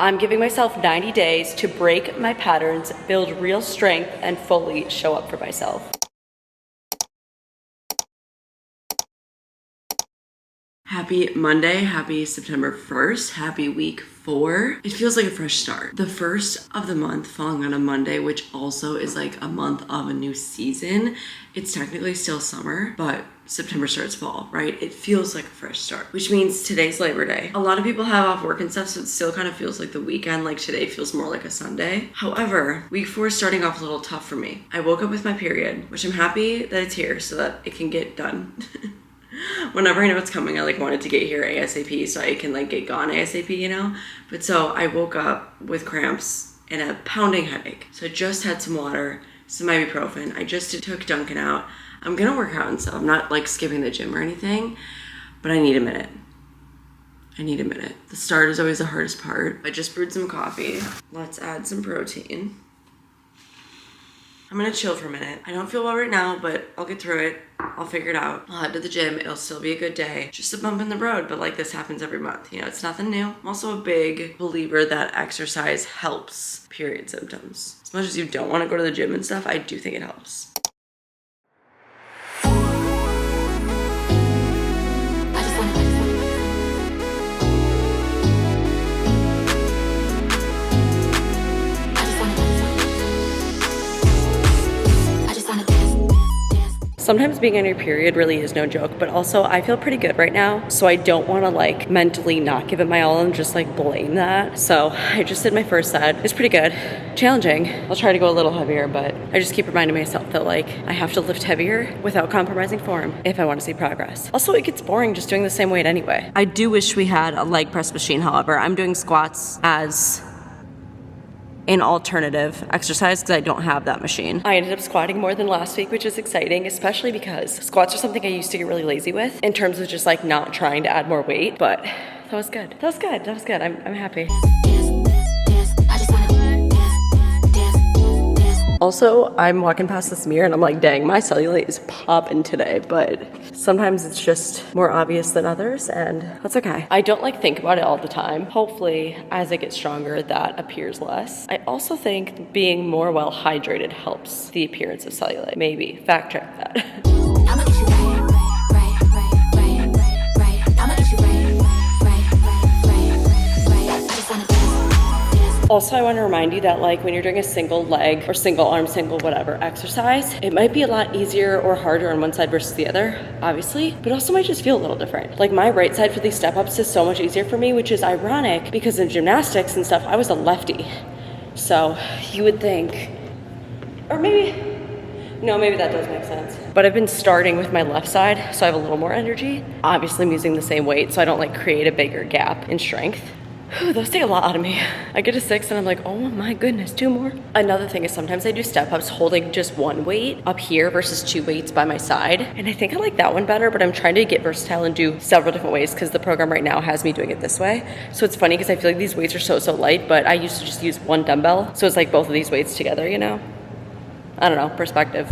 I'm giving myself 90 days to break my patterns, build real strength, and fully show up for myself. Happy Monday, happy September 1st, happy week 4. It feels like a fresh start. The first of the month falling on a Monday, which also is like a month of a new season. It's technically still summer, but September starts fall, right? It feels like a fresh start, which means today's Labor Day. A lot of people have off work and stuff, so it still kind of feels like the weekend. Like today feels more like a Sunday. However, week 4 is starting off a little tough for me. I woke up with my period, which I'm happy that it's here so that it can get done. Whenever I know it's coming, I like wanted to get here ASAP so I can like get gone ASAP, you know? But so I woke up with cramps and a pounding headache. So I just had some water, some ibuprofen. I just took Duncan out. I'm gonna work out and stuff. I'm not like skipping the gym or anything, but I need a minute. The start is always the hardest part. I just brewed some coffee. Let's add some protein. I'm gonna chill for a minute. I don't feel well right now, but I'll get through it. I'll figure it out. I'll head to the gym. It'll still be a good day. Just a bump in the road, but like this happens every month. You know, it's nothing new. I'm also a big believer that exercise helps period symptoms. As much as you don't want to go to the gym and stuff, I do think it helps. Sometimes being on your period really is no joke, but also I feel pretty good right now, so I don't want to like mentally not give it my all and just like blame that. So I just did my first set. It's pretty good. Challenging. I'll try to go a little heavier, but I just keep reminding myself that like I have to lift heavier without compromising form if I want to see progress. Also, it gets boring just doing the same weight anyway. I do wish we had a leg press machine, however. I'm doing squats as an alternative exercise because I don't have that machine. I ended up squatting more than last week, which is exciting, especially because squats are something I used to get really lazy with in terms of just like not trying to add more weight, but that was good. I'm happy. Also, I'm walking past this mirror and I'm like, dang, my cellulite is popping today, but sometimes it's just more obvious than others, and that's okay. I don't like think about it all the time. Hopefully, as I get stronger, that appears less. I also think being more well hydrated helps the appearance of cellulite. Maybe. Fact check that. Also, I want to remind you that like when you're doing a single leg or single arm, single whatever exercise, it might be a lot easier or harder on one side versus the other, obviously, but also might just feel a little different. Like my right side for these step ups is so much easier for me, which is ironic because in gymnastics and stuff, I was a lefty. So you would think, or maybe that does make sense. But I've been starting with my left side, so I have a little more energy. Obviously, I'm using the same weight, so I don't like create a bigger gap in strength. Whew, those take a lot out of me. I get to 6 and I'm like, oh my goodness, 2 more. Another thing is sometimes I do step ups holding just one weight up here versus 2 weights by my side. And I think I like that one better, but I'm trying to get versatile and do several different ways because the program right now has me doing it this way. So it's funny because I feel like these weights are so light, but I used to just use one dumbbell. So it's like both of these weights together, you know? I don't know, perspective.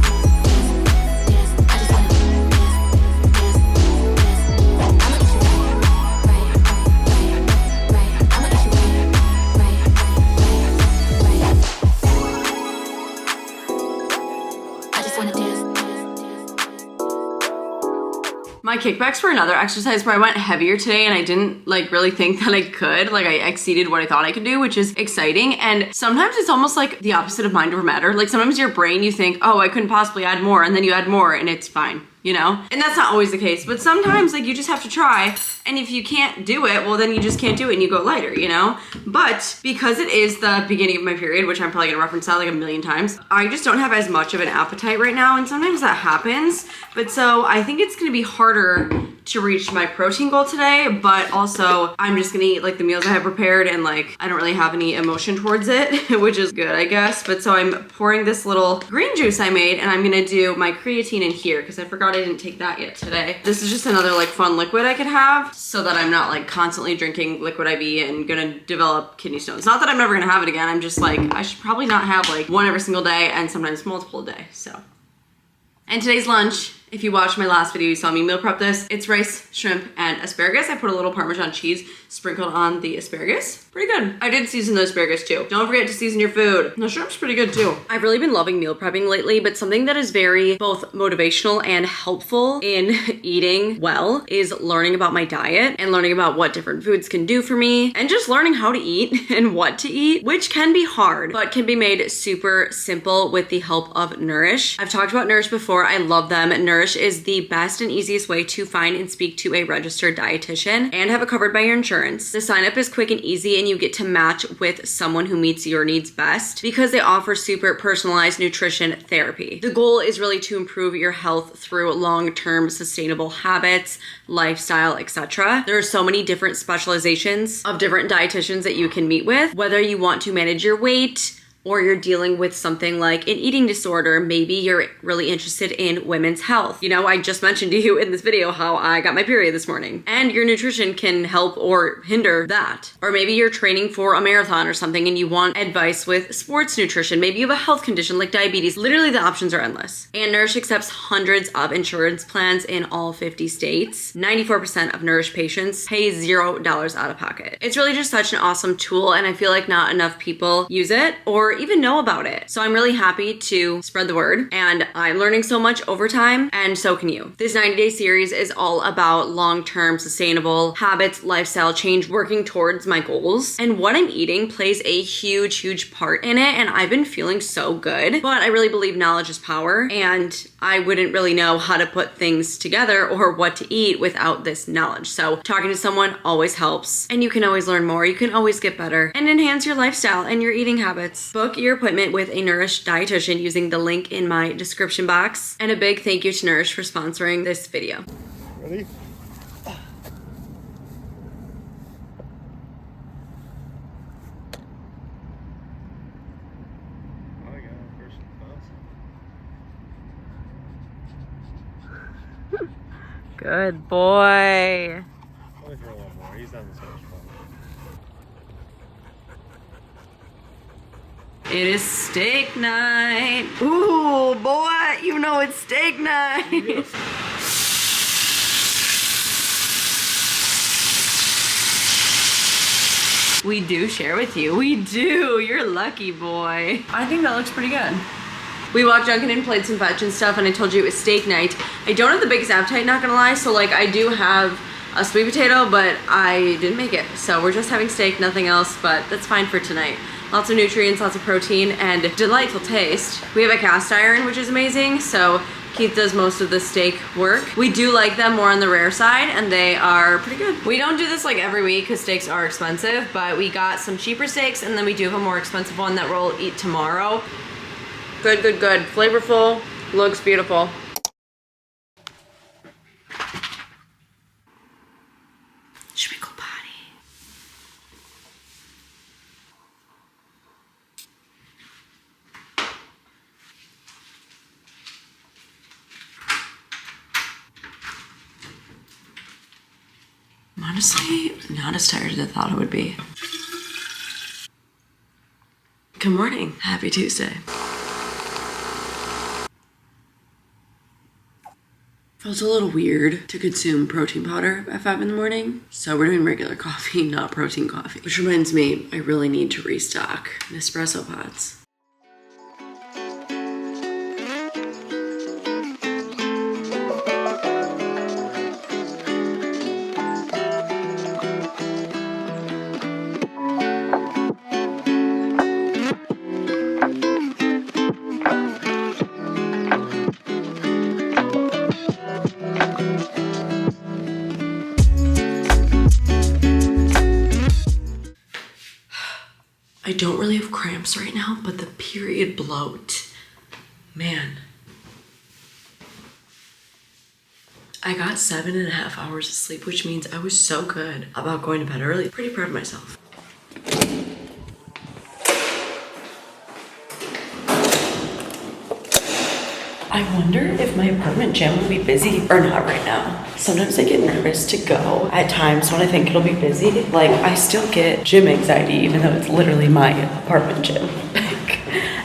My kickbacks for another exercise where I went heavier today and I didn't like really think that I could. Like I exceeded what I thought I could do, which is exciting. And sometimes it's almost like the opposite of mind over matter. Like sometimes your brain, you think, oh, I couldn't possibly add more, and then you add more and it's fine, you know? And that's not always the case, but sometimes like you just have to try. And if you can't do it, well then you just can't do it and you go lighter, you know? But because it is the beginning of my period, which I'm probably gonna reference that like a million times, I just don't have as much of an appetite right now, and sometimes that happens. But so I think it's gonna be harder to reach my protein goal today, but also I'm just gonna eat like the meals I have prepared, and like I don't really have any emotion towards it, which is good, I guess. But so I'm pouring this little green juice I made, and I'm gonna do my creatine in here because I forgot I didn't take that yet today. This is just another like fun liquid I could have so that I'm not like constantly drinking liquid IV and gonna develop kidney stones. Not that I'm never gonna have it again, I'm just like, I should probably not have like one every single day and sometimes multiple a day, so. And today's lunch If you watched my last video, you saw me meal prep this. It's rice, shrimp, and asparagus. I put a little Parmesan cheese sprinkled on the asparagus. Pretty good. I did season the asparagus too. Don't forget to season your food. The shrimp's pretty good too. I've really been loving meal prepping lately, but something that is very both motivational and helpful in eating well is learning about my diet and learning about what different foods can do for me and just learning how to eat and what to eat, which can be hard, but can be made super simple with the help of Nourish. I've talked about Nourish before. I love them. Nourish is the best and easiest way to find and speak to a registered dietitian and have it covered by your insurance. The sign up is quick and easy, and you get to match with someone who meets your needs best because they offer super personalized nutrition therapy. The goal is really to improve your health through long-term sustainable habits, lifestyle, etc. There are so many different specializations of different dietitians that you can meet with, whether you want to manage your weight, or you're dealing with something like an eating disorder. Maybe you're really interested in women's health. You know, I just mentioned to you in this video how I got my period this morning, and your nutrition can help or hinder that. Or maybe you're training for a marathon or something and you want advice with sports nutrition. Maybe you have a health condition like diabetes. Literally the options are endless. And Nourish accepts hundreds of insurance plans in all 50 states. 94% of Nourish patients pay $0 out of pocket. It's really just such an awesome tool, and I feel like not enough people use it or even know about it. So I'm really happy to spread the word, and I'm learning so much over time, and so can you. This 90-day series is all about long-term sustainable habits, lifestyle change, working towards my goals, and what I'm eating plays a huge part in it, and I've been feeling so good. But I really believe knowledge is power, and I wouldn't really know how to put things together or what to eat without this knowledge. So talking to someone always helps, and you can always learn more. You can always get better and enhance your lifestyle and your eating habits. Book your appointment with a Nourish dietitian using the link in my description box. And a big thank you to Nourish for sponsoring this video. Ready? Good boy. Only for a little more. He's done so much fun. It is steak night. Ooh, boy, you know it's steak night. We do share with you. We do. You're lucky, boy. I think that looks pretty good. We walked Dunkin' and played some fetch and stuff, and I told you it was steak night. I don't have the biggest appetite, not gonna lie, so like I do have a sweet potato, but I didn't make it. So we're just having steak, nothing else, but that's fine for tonight. Lots of nutrients, lots of protein, and delightful taste. We have a cast iron, which is amazing, so Keith does most of the steak work. We do like them more on the rare side, and they are pretty good. We don't do this like every week because steaks are expensive, but we got some cheaper steaks, and then we do have a more expensive one that we'll eat tomorrow. Good, good, good. Flavorful, looks beautiful. Should we go potty? I'm honestly not as tired as I thought I would be. Good morning. Happy Tuesday. Feels a little weird to consume protein powder at 5 in the morning, so we're doing regular coffee, not protein coffee. Which reminds me, I really need to restock Nespresso pods. I don't really have cramps right now, but the period bloat, man. I got 7.5 hours of sleep, which means I was so good about going to bed early. Pretty proud of myself. I wonder if my apartment gym will be busy or not right now. Sometimes I get nervous to go at times when I think it'll be busy. Like, I still get gym anxiety even though it's literally my apartment gym.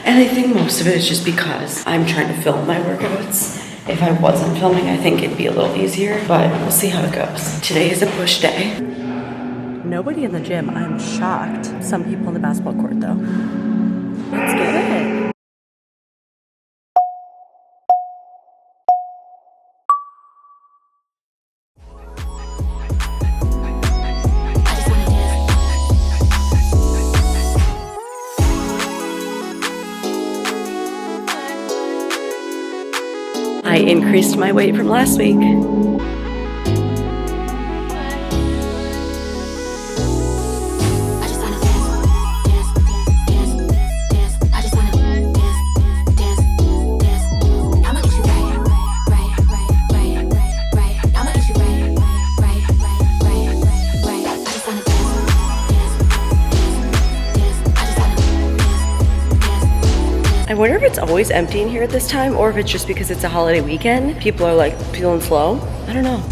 And I think most of it is just because I'm trying to film my workouts If I wasn't filming, I think it'd be a little easier, but we'll see how it goes. Today is a push day. Nobody in the gym. I'm shocked. Some people in the basketball court though. Let's get it. I increased my weight from last week. I wonder if it's always empty in here at this time or if it's just because it's a holiday weekend. People are like feeling slow. I don't know.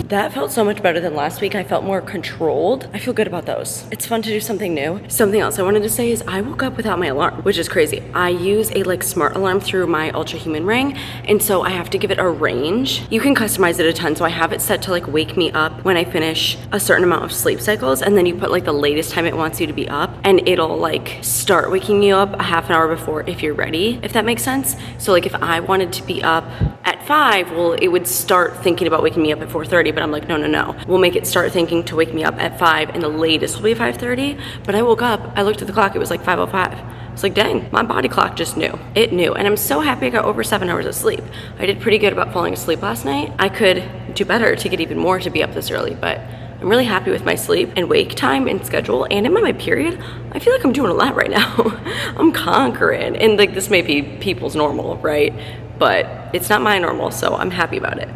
That felt so much better than last week. I felt more controlled. I feel good about those. It's fun to do something new. Something else I wanted to say is I woke up without my alarm, which is crazy. I use a like smart alarm through my Ultra Human ring, and so I have to give it a range. You can customize it a ton, so I have it set to like wake me up when I finish a certain amount of sleep cycles, and then you put like the latest time it wants you to be up, and it'll like start waking you up a half an hour before if you're ready, if that makes sense. So like if I wanted to be up at 5, well, it would start thinking about waking me up at 4:30, but I'm like, no. We'll make it start thinking to wake me up at 5, and the latest will be 5:30. But I woke up, I looked at the clock, it was like 5:05. I was like, dang, my body clock just knew. It knew, and I'm so happy I got over 7 hours of sleep. I did pretty good about falling asleep last night. I could do better to get even more to be up this early, but I'm really happy with my sleep and wake time and schedule. And in my period, I feel like I'm doing a lot right now. I'm conquering, and like this may be people's normal, right? But it's not my normal, so I'm happy about it.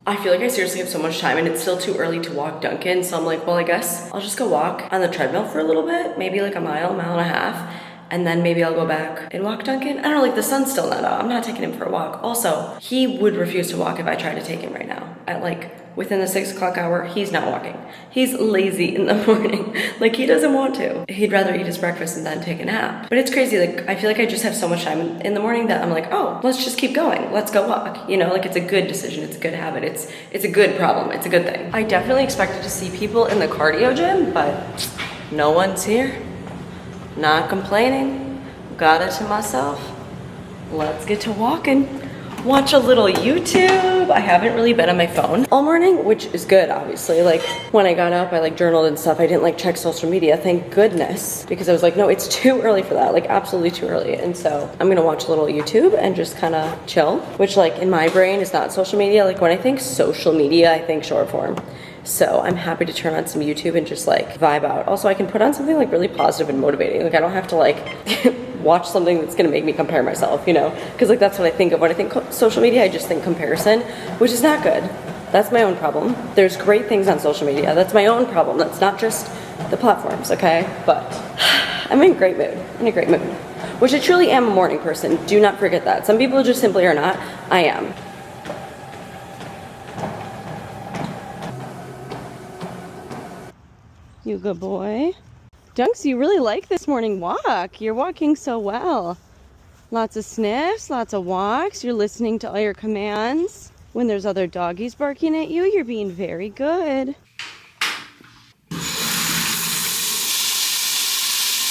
I feel like I seriously have so much time and it's still too early to walk Dunkin', so I'm like, well, I guess I'll just go walk on the treadmill for a little bit, maybe like a mile and a half, and then maybe I'll go back and walk Dunkin'. I don't know, like the sun's still not out. I'm not taking him for a walk. Also, he would refuse to walk if I tried to take him right now. At like within the 6 o'clock hour, he's not walking. He's lazy in the morning. Like he doesn't want to. He'd rather eat his breakfast and then take a nap. But it's crazy, like I feel like I just have so much time in the morning that I'm like, oh, let's just keep going. Let's go walk. You know, like it's a good decision, it's a good habit, it's a good problem, it's a good thing. I definitely expected to see people in the cardio gym, but no one's here. Not complaining. Got it to myself. Let's get to walking. Watch a little YouTube. I haven't really been on my phone all morning, which is good, obviously. Like when I got up, I like journaled and stuff. I didn't like check social media, thank goodness, because I was like, no, it's too early for that, like absolutely too early. And so I'm gonna watch a little YouTube and just kind of chill, which like in my brain is not social media. Like when I think social media, I think short form. So I'm happy to turn on some YouTube and just like vibe out. Also, I can put on something like really positive and motivating. Like I don't have to like watch something that's gonna make me compare myself, you know? Because like that's what I think of when I think social media. I just think comparison, which is not good. That's my own problem. There's great things on social media. That's my own problem. That's not just the platforms, okay? But I'm in a great mood. Which I truly am a morning person. Do not forget that. Some people just simply are not. I am. You good boy. Dunks, you really like this morning walk. You're walking so well. Lots of sniffs, lots of walks. You're listening to all your commands. When there's other doggies barking at you, you're being very good.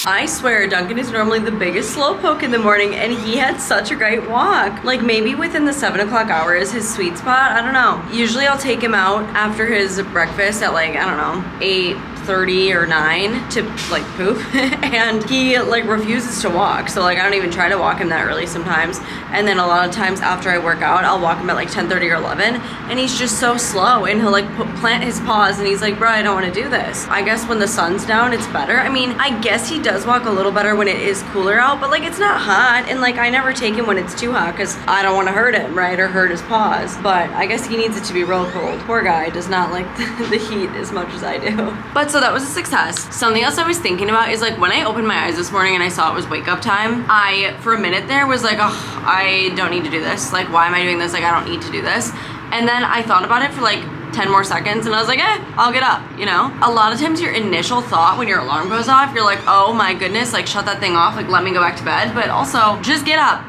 I swear, Duncan is normally the biggest slowpoke in the morning, and he had such a great walk. Like maybe within the 7 o'clock hour is his sweet spot. I don't know. Usually I'll take him out after his breakfast at like, I don't know, 8:30 8:30 or 9 to like poop and he like refuses to walk. So like I don't even try to walk him that early sometimes. And then a lot of times after I work out, I'll walk him at like 10:30 or 11 and he's just so slow and he'll like plant his paws and he's like, bro, I don't want to do this. I guess when the sun's down, it's better. I mean, I guess he does walk a little better when it is cooler out, but like it's not hot and like I never take him when it's too hot because I don't want to hurt him, right? Or hurt his paws. But I guess he needs it to be real cold. Poor guy does not like the heat as much as I do. But so that was a success. Something else I was thinking about is like when I opened my eyes this morning and I saw it was wake up time, I for a minute there was like, oh, I don't need to do this. Like, why am I doing this? Like, I don't need to do this. And then I thought about it for like 10 more seconds and I was like, I'll get up, you know? A lot of times your initial thought when your alarm goes off, you're like, oh my goodness, like shut that thing off, like let me go back to bed. But also just get up.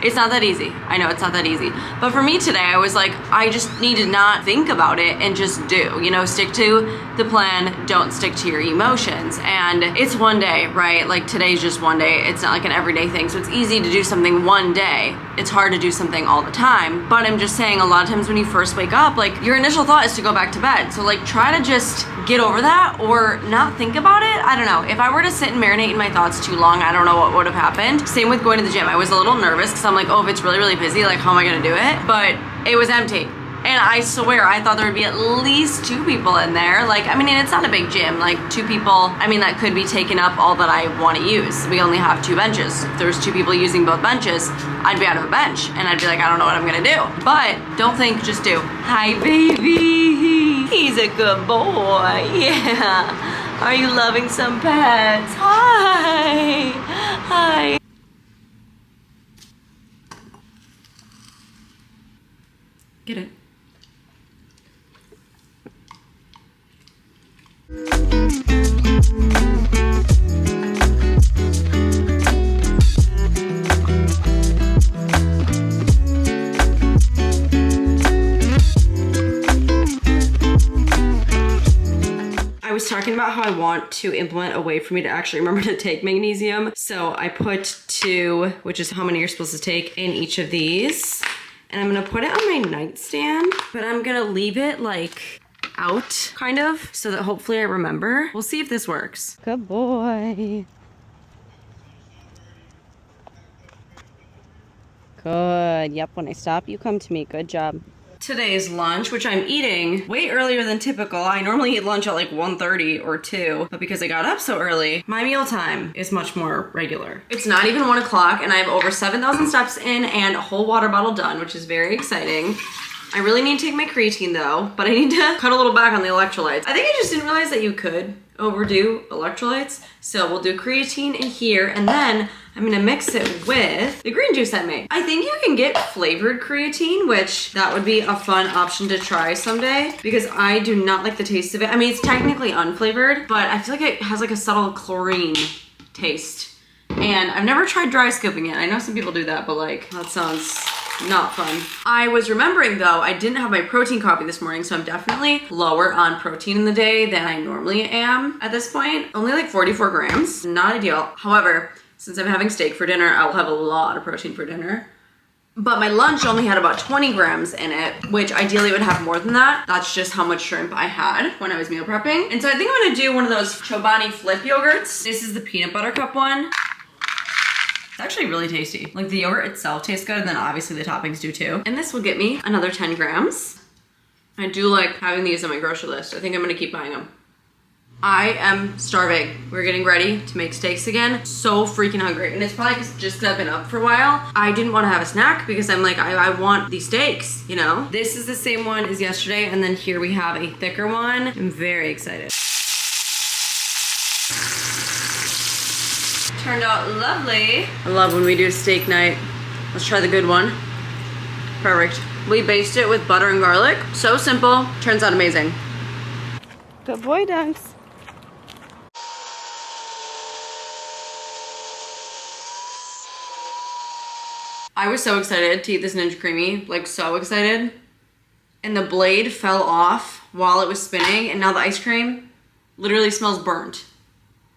It's not that easy. I know it's not that easy. But for me today, I was like, I just need to not think about it and just do, you know, stick to the plan, don't stick to your emotions. And it's one day, right? Like today's just one day. It's not like an everyday thing. So it's easy to do something one day. It's hard to do something all the time. But I'm just saying a lot of times when you first wake up, like your initial thought is to go back to bed. So like try to just get over that or not think about it. I don't know. If I were to sit and marinate in my thoughts too long, I don't know what would have happened. Same with going to the gym. I was a little nervous because I'm like, oh, if it's really, really busy, like how am I gonna do it? But it was empty. And I swear, I thought there would be at least 2 people in there. Like, I mean, and it's not a big gym. Like 2 people, I mean, that could be taking up all that I want to use. We only have 2 benches. If there was 2 people using both benches, I'd be out of a bench. And I'd be like, I don't know what I'm gonna do. But don't think, just do. Hi, baby. He's a good boy. Yeah. Are you loving some pets? Hi. Hi. Get it. I was talking about how I want to implement a way for me to actually remember to take magnesium. So I put 2, which is how many you're supposed to take in each of these. And I'm gonna put it on my nightstand, but I'm gonna leave it like out kind of so that hopefully I remember. We'll see if this works. Good boy. Good. Yep, when I stop, you come to me. Good job. Today's lunch, which I'm eating way earlier than typical. I normally eat lunch at like 1:30 or 2, but because I got up so early, my meal time is much more regular. It's not even 1 o'clock and I have over 7,000 steps in and a whole water bottle done, which is very exciting. I really need to take my creatine though, but I need to cut a little back on the electrolytes. I think I just didn't realize that you could overdo electrolytes. So we'll do creatine in here and then I'm gonna mix it with the green juice I made. I think you can get flavored creatine, which that would be a fun option to try someday because I do not like the taste of it. I mean, it's technically unflavored, but I feel like it has like a subtle chlorine taste. And I've never tried dry scooping it. I know some people do that, but like, that sounds not fun. I was remembering though, I didn't have my protein coffee this morning, so I'm definitely lower on protein in the day than I normally am at this point. Only like 44 grams, not ideal. However, since I'm having steak for dinner, I will have a lot of protein for dinner. But my lunch only had about 20 grams in it, which ideally would have more than that. That's just how much shrimp I had when I was meal prepping. And so I think I'm gonna do one of those Chobani Flip yogurts. This is the peanut butter cup one. It's actually really tasty. Like the yogurt itself tastes good and then obviously the toppings do too. And this will get me another 10 grams. I do like having these on my grocery list. I think I'm gonna keep buying them. I am starving. We're getting ready to make steaks again. So freaking hungry. And it's probably just because I've been up for a while. I didn't want to have a snack because I'm like, I want these steaks, you know? This is the same one as yesterday. And then here we have a thicker one. I'm very excited. Turned out lovely. I love when we do steak night. Let's try the good one. Perfect. We baste it with butter and garlic. So simple. Turns out amazing. Good boy, Dunks. I was so excited to eat this Ninja Creamy, like so excited. And the blade fell off while it was spinning, and now the ice cream literally smells burnt.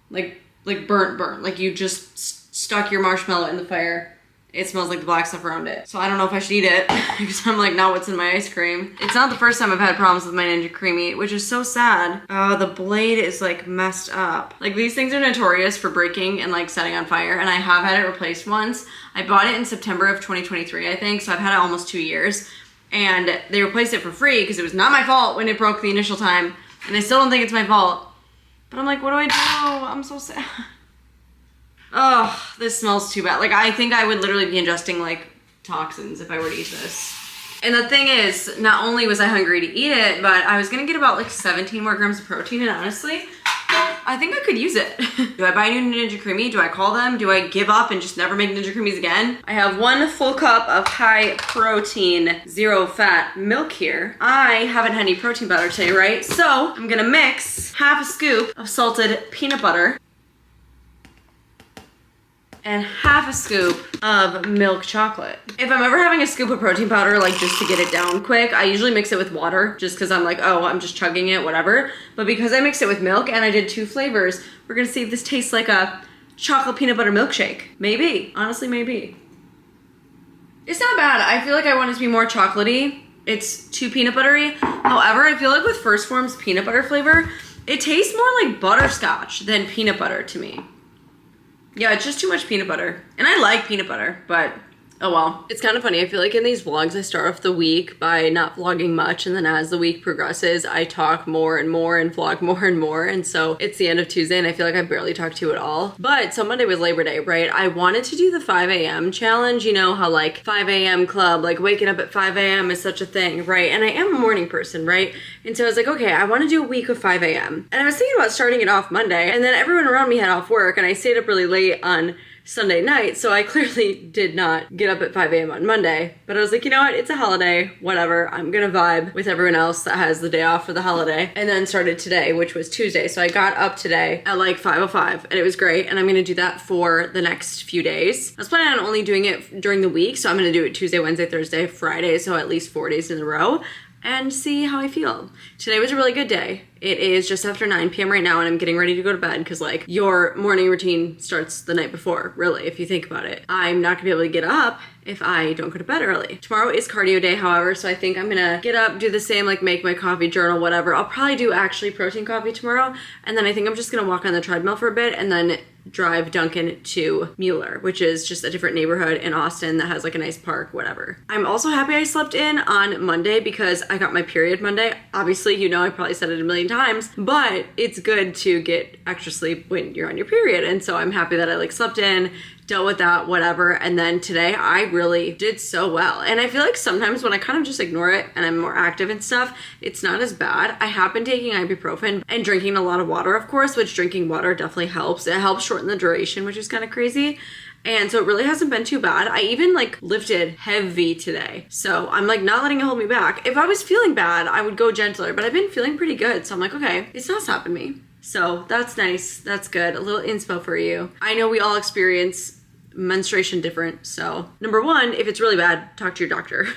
Like burnt. Like you just stuck your marshmallow in the fire it smells like the black stuff around it. So I don't know if I should eat it because I'm like, now what's in my ice cream? It's not the first time I've had problems with my Ninja Creamy, which is so sad. Oh, the blade is like messed up. Like these things are notorious for breaking and like setting on fire, and I have had it replaced once. I bought it in September of 2023, I think, so I've had it almost 2 years. And they replaced it for free because it was not my fault when it broke the initial time. And I still don't think it's my fault. But I'm like, what do I do? I'm so sad. Oh, this smells too bad. Like, I think I would literally be ingesting, like, toxins if I were to eat this. And the thing is, not only was I hungry to eat it, but I was gonna get about, like, 17 more grams of protein, and honestly, I think I could use it. Do I buy a new Ninja Creamy? Do I call them? Do I give up and just never make Ninja Creamies again? I have 1 full cup of high protein, 0 fat milk here. I haven't had any protein butter today, right? So I'm gonna mix half a scoop of salted peanut butter and half a scoop of milk chocolate. If I'm ever having a scoop of protein powder, like just to get it down quick, I usually mix it with water just because I'm like, oh, I'm just chugging it, whatever. But because I mixed it with milk and I did 2 flavors, we're gonna see if this tastes like a chocolate peanut butter milkshake. Maybe, honestly, maybe. It's not bad. I feel like I want it to be more chocolatey. It's too peanut buttery. However, I feel like with First Form's peanut butter flavor, it tastes more like butterscotch than peanut butter to me. Yeah, it's just too much peanut butter. And I like peanut butter, but oh well. It's kind of funny. I feel like in these vlogs, I start off the week by not vlogging much. And then as the week progresses, I talk more and more and vlog more and more. And so it's the end of Tuesday and I feel like I barely talk to you at all. But so Monday was Labor Day, right? I wanted to do the 5 a.m. challenge. You know how like 5 a.m. club, like waking up at 5 a.m. is such a thing, right? And I am a morning person, right? And so I was like, okay, I want to do a week of 5 a.m. And I was thinking about starting it off Monday. And then everyone around me had off work and I stayed up really late on Sunday night, so I clearly did not get up at 5 a.m. on Monday, but I was like, you know what, it's a holiday, whatever, I'm gonna vibe with everyone else that has the day off for the holiday, and then started today, which was Tuesday, so I got up today at like 5:05, and it was great, and I'm gonna do that for the next few days. I was planning on only doing it during the week, so I'm gonna do it Tuesday, Wednesday, Thursday, Friday, so at least 4 days in a row, and see how I feel. Today was a really good day. It is just after 9 p.m. right now and I'm getting ready to go to bed because like your morning routine starts the night before, really, if you think about it. I'm not gonna be able to get up if I don't go to bed early. Tomorrow is cardio day, however, so I think I'm gonna get up, do the same, like make my coffee, journal, whatever. I'll probably do actually protein coffee tomorrow, and then I think I'm just gonna walk on the treadmill for a bit and then drive Duncan to Mueller, which is just a different neighborhood in Austin that has like a nice park, whatever. I'm also happy I slept in on Monday because I got my period Monday. Obviously, you know, I probably said it a million times, but it's good to get extra sleep when you're on your period. And so I'm happy that I like slept in, dealt with that, whatever. And then today I really did so well. And I feel like sometimes when I kind of just ignore it and I'm more active and stuff, it's not as bad. I have been taking ibuprofen and drinking a lot of water, of course, which drinking water definitely helps. It helps shorten the duration, which is kind of crazy. And so it really hasn't been too bad. I even like lifted heavy today. So I'm like not letting it hold me back. If I was feeling bad, I would go gentler, but I've been feeling pretty good. So I'm like, okay, it's not stopping me. So that's nice. That's good. A little inspo for you. I know we all experience menstruation different. So number 1, if it's really bad, talk to your doctor.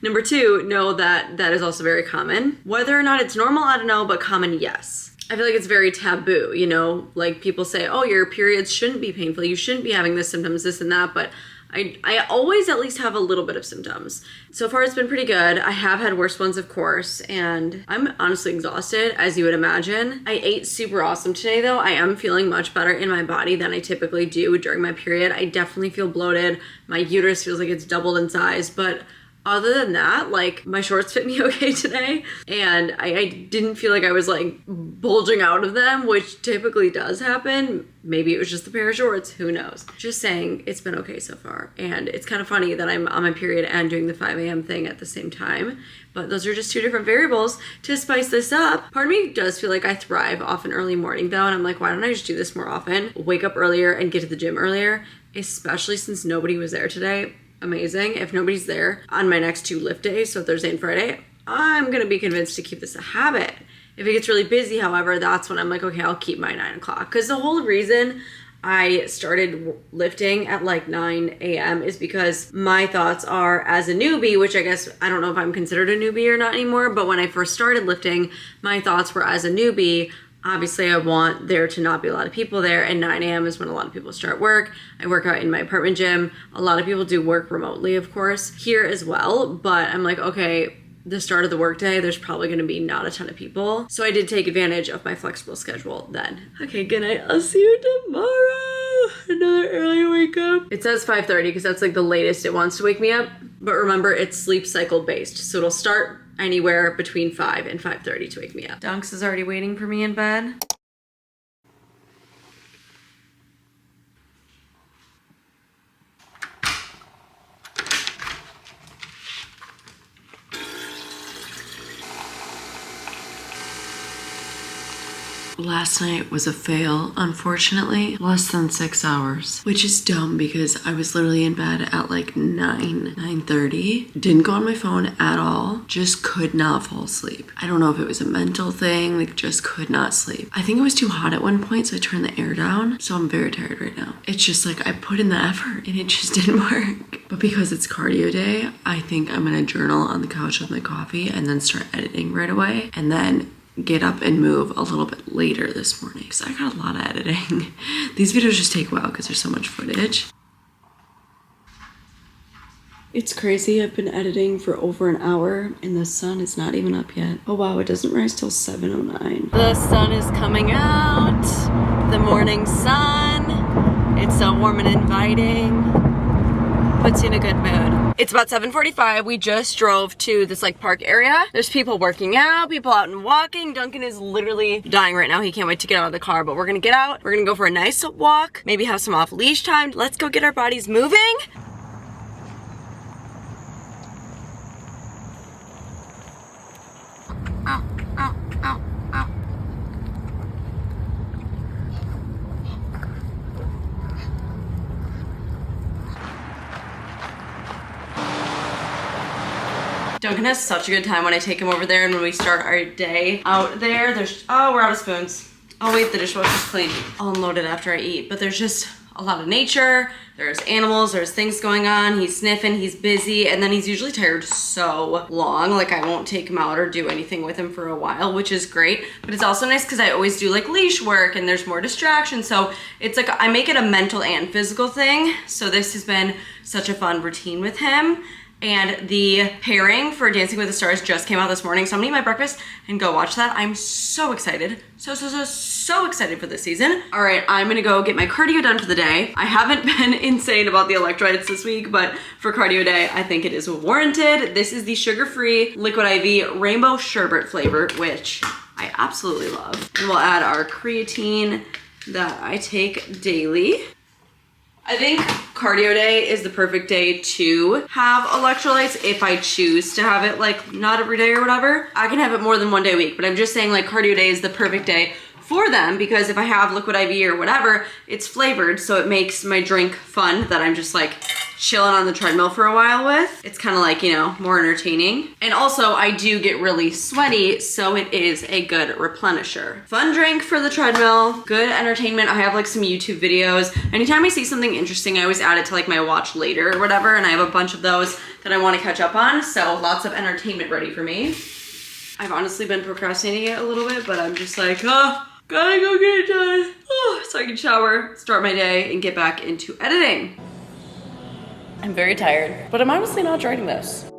Number 2, know that that is also very common. Whether or not it's normal, I don't know, but common, yes. I feel like it's very taboo, you know, like people say, oh, your periods shouldn't be painful. You shouldn't be having this symptoms, this and that. But I always at least have a little bit of symptoms. So far, it's been pretty good. I have had worse ones, of course, and I'm honestly exhausted, as you would imagine. I ate super awesome today, though. I am feeling much better in my body than I typically do during my period. I definitely feel bloated. My uterus feels like it's doubled in size, but other than that, like my shorts fit me okay today, and I didn't feel like I was like bulging out of them, which typically does happen. Maybe it was just the pair of shorts, who knows? Just saying, it's been okay so far. And it's kind of funny that I'm on my period and doing the 5 a.m. thing at the same time, but those are just 2 different variables to spice this up. Part of me does feel like I thrive off an early morning though, and I'm like, why don't I just do this more often? Wake up earlier and get to the gym earlier, especially since nobody was there today. Amazing. If nobody's there on my next 2 lift days, so Thursday and Friday, I'm gonna be convinced to keep this a habit. If it gets really busy, however, that's when I'm like, okay, I'll keep my 9 o'clock. Because the whole reason I started lifting at like 9 a.m. is because my thoughts are, as a newbie, which I guess, I don't know if I'm considered a newbie or not anymore, but when I first started lifting, my thoughts were, as a newbie, Obviously, I want there to not be a lot of people there, and 9 a.m. is when a lot of people start work. I work out in my apartment gym. A lot of people do work remotely, of course, here as well, but I'm like, okay, the start of the workday, there's probably going to be not a ton of people. So I did take advantage of my flexible schedule then. Okay, good night. I'll see you tomorrow. Another early wake up. It says 5:30 because that's like the latest it wants to wake me up. But remember, it's sleep cycle based. So it'll start anywhere between 5 and 5:30 to wake me up. Dunks is already waiting for me in bed. Last night was a fail, unfortunately. Less than 6 hours, which is dumb because I was literally in bed at like 9:30. Didn't go on my phone at all. Just could not fall asleep. I don't know if it was a mental thing, like just could not sleep. I think it was too hot at one point, so I turned the air down. So I'm very tired right now. It's just like I put in the effort and it just didn't work. But because it's cardio day, I think I'm gonna journal on the couch with my coffee and then start editing right away. And then get up and move a little bit later this morning because I got a lot of editing. These videos just take a while because there's so much footage. It's crazy. I've been editing for over an hour and the sun is not even up yet. Oh wow, it doesn't rise till 7:09. The sun is coming out. The morning sun. It's so warm and inviting. Puts you in a good mood. It's about 7:45. We just drove to this like park area. There's people working out, people out and walking. Duncan is literally dying right now. He can't wait to get out of the car, but we're gonna get out. We're gonna go for a nice walk, maybe have some off leash time. Let's go get our bodies moving. Ow, ow, ow, ow. Duncan has such a good time when I take him over there, and when we start our day out there, oh, we're out of spoons. Oh wait, the dishwasher's clean. I'll unload it after I eat, but there's just a lot of nature. There's animals, there's things going on. He's sniffing, he's busy, and then he's usually tired so long. Like I won't take him out or do anything with him for a while, which is great. But it's also nice because I always do like leash work and there's more distraction. So it's like I make it a mental and physical thing. So this has been such a fun routine with him. And the pairing for Dancing with the Stars just came out this morning, so I'm gonna eat my breakfast and go watch that. I'm so excited. So excited for this season. All right, I'm gonna go get my cardio done for the day. I haven't been insane about the electrolytes this week, but for cardio day, I think it is warranted. This is the sugar-free Liquid IV Rainbow Sherbet flavor, which I absolutely love. And we'll add our creatine that I take daily. I think cardio day is the perfect day to have electrolytes if I choose to have it like not every day or whatever. I can have it more than one day a week, but I'm just saying like cardio day is the perfect day for them because if I have Liquid IV or whatever, it's flavored, so it makes my drink fun that I'm just like chilling on the treadmill for a while with. It's kind of like, you know, more entertaining. And also I do get really sweaty, so it is a good replenisher. Fun drink for the treadmill, good entertainment. I have like some YouTube videos. Anytime I see something interesting, I always add it to like my watch later or whatever, and I have a bunch of those that I want to catch up on, so lots of entertainment ready for me. I've honestly been procrastinating it a little bit, but I'm just like, oh, gotta go get it done. Oh, so I can shower, start my day, and get back into editing. I'm very tired, but I'm honestly not dreading this.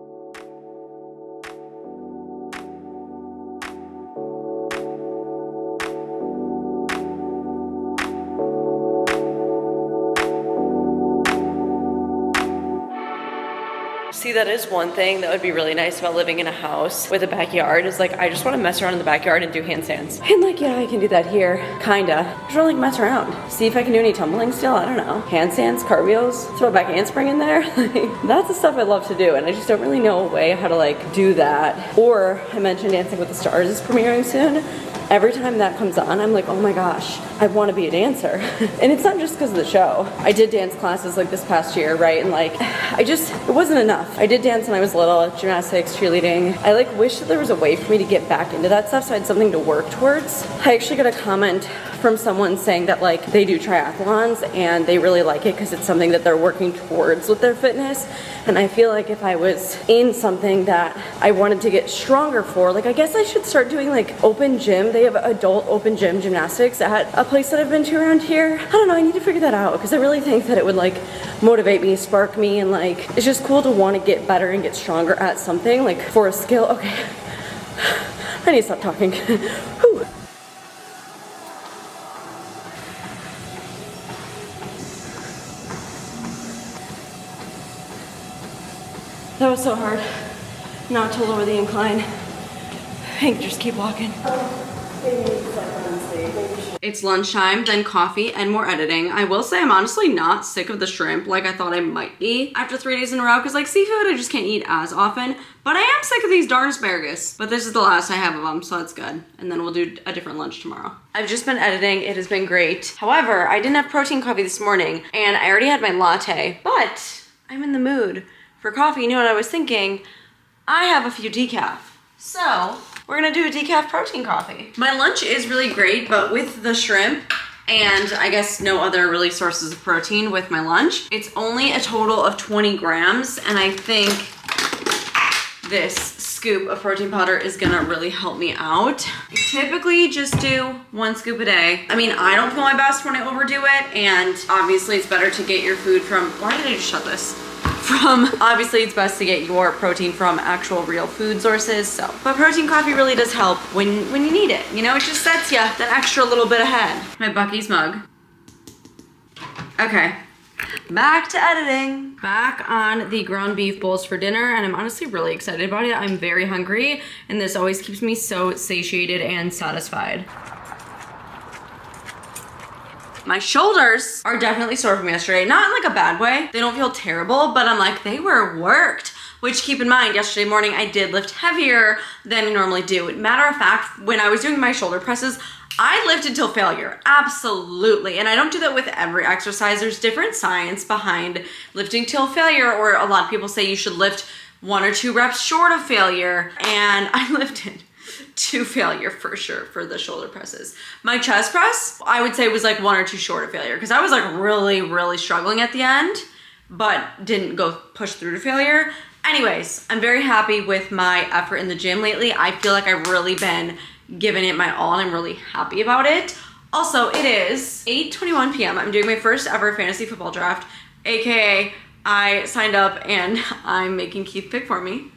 See, that is one thing that would be really nice about living in a house with a backyard is like, I just want to mess around in the backyard and do handstands. And like, yeah, I can do that here, kinda. Just really like mess around. See if I can do any tumbling still, I don't know. Handstands, cartwheels, throw a back handspring in there. Like, that's the stuff I love to do, and I just don't really know a way how to like do that. Or I mentioned Dancing with the Stars is premiering soon. Every time that comes on, I'm like, oh my gosh, I want to be a dancer. And it's not just because of the show. I did dance classes like this past year, right? And like, it wasn't enough. I did dance when I was little, gymnastics, cheerleading. I like wish that there was a way for me to get back into that stuff so I had something to work towards. I actually got a comment from someone saying that like they do triathlons and they really like it because it's something that they're working towards with their fitness. And I feel like if I was in something that I wanted to get stronger for, like I guess I should start doing like open gym. They have adult open gym gymnastics at a place that I've been to around here. I don't know, I need to figure that out because I really think that it would like motivate me, spark me, and like it's just cool to want to get better and get stronger at something like for a skill. Okay, I need to stop talking. Whew. That was so hard not to lower the incline. Hank, just keep walking. It's lunchtime, then coffee, and more editing. I will say I'm honestly not sick of the shrimp like I thought I might be after 3 days in a row because like seafood I just can't eat as often. But I am sick of these darn asparagus. But this is the last I have of them, so that's good. And then we'll do a different lunch tomorrow. I've just been editing. It has been great. However, I didn't have protein coffee this morning and I already had my latte, but I'm in the mood for coffee. You know what I was thinking? I have a few decaf. So we're gonna do a decaf protein coffee. My lunch is really great, but with the shrimp and I guess no other really sources of protein with my lunch, it's only a total of 20 grams. And I think this scoop of protein powder is gonna really help me out. I typically just do 1 scoop a day. I mean, I don't feel my best when I overdo it, and obviously it's better to get your food from, why did I just shut this? Obviously it's best to get your protein from actual real food sources, so. But protein coffee really does help when you need it. You know, it just sets you that extra little bit ahead. My Buc-ee's mug. Okay, back to editing. Back on the ground beef bowls for dinner, and I'm honestly really excited about it. I'm very hungry, and this always keeps me so satiated and satisfied. My shoulders are definitely sore from yesterday. Not in like a bad way. They don't feel terrible, but I'm like, they were worked. Which, keep in mind, yesterday morning I did lift heavier than I normally do. Matter of fact, when I was doing my shoulder presses, I lifted till failure, absolutely. And I don't do that with every exercise. There's different science behind lifting till failure, or a lot of people say you should lift 1 or 2 reps short of failure. And I lifted to failure for sure for the shoulder presses. My chest press, I would say was like 1 or 2 short of failure because I was like really, really struggling at the end, but didn't go push through to failure. Anyways, I'm very happy with my effort in the gym lately. I feel like I've really been giving it my all and I'm really happy about it. Also, it is 8:21 p.m. I'm doing my first ever fantasy football draft, AKA I signed up and I'm making Keith pick for me.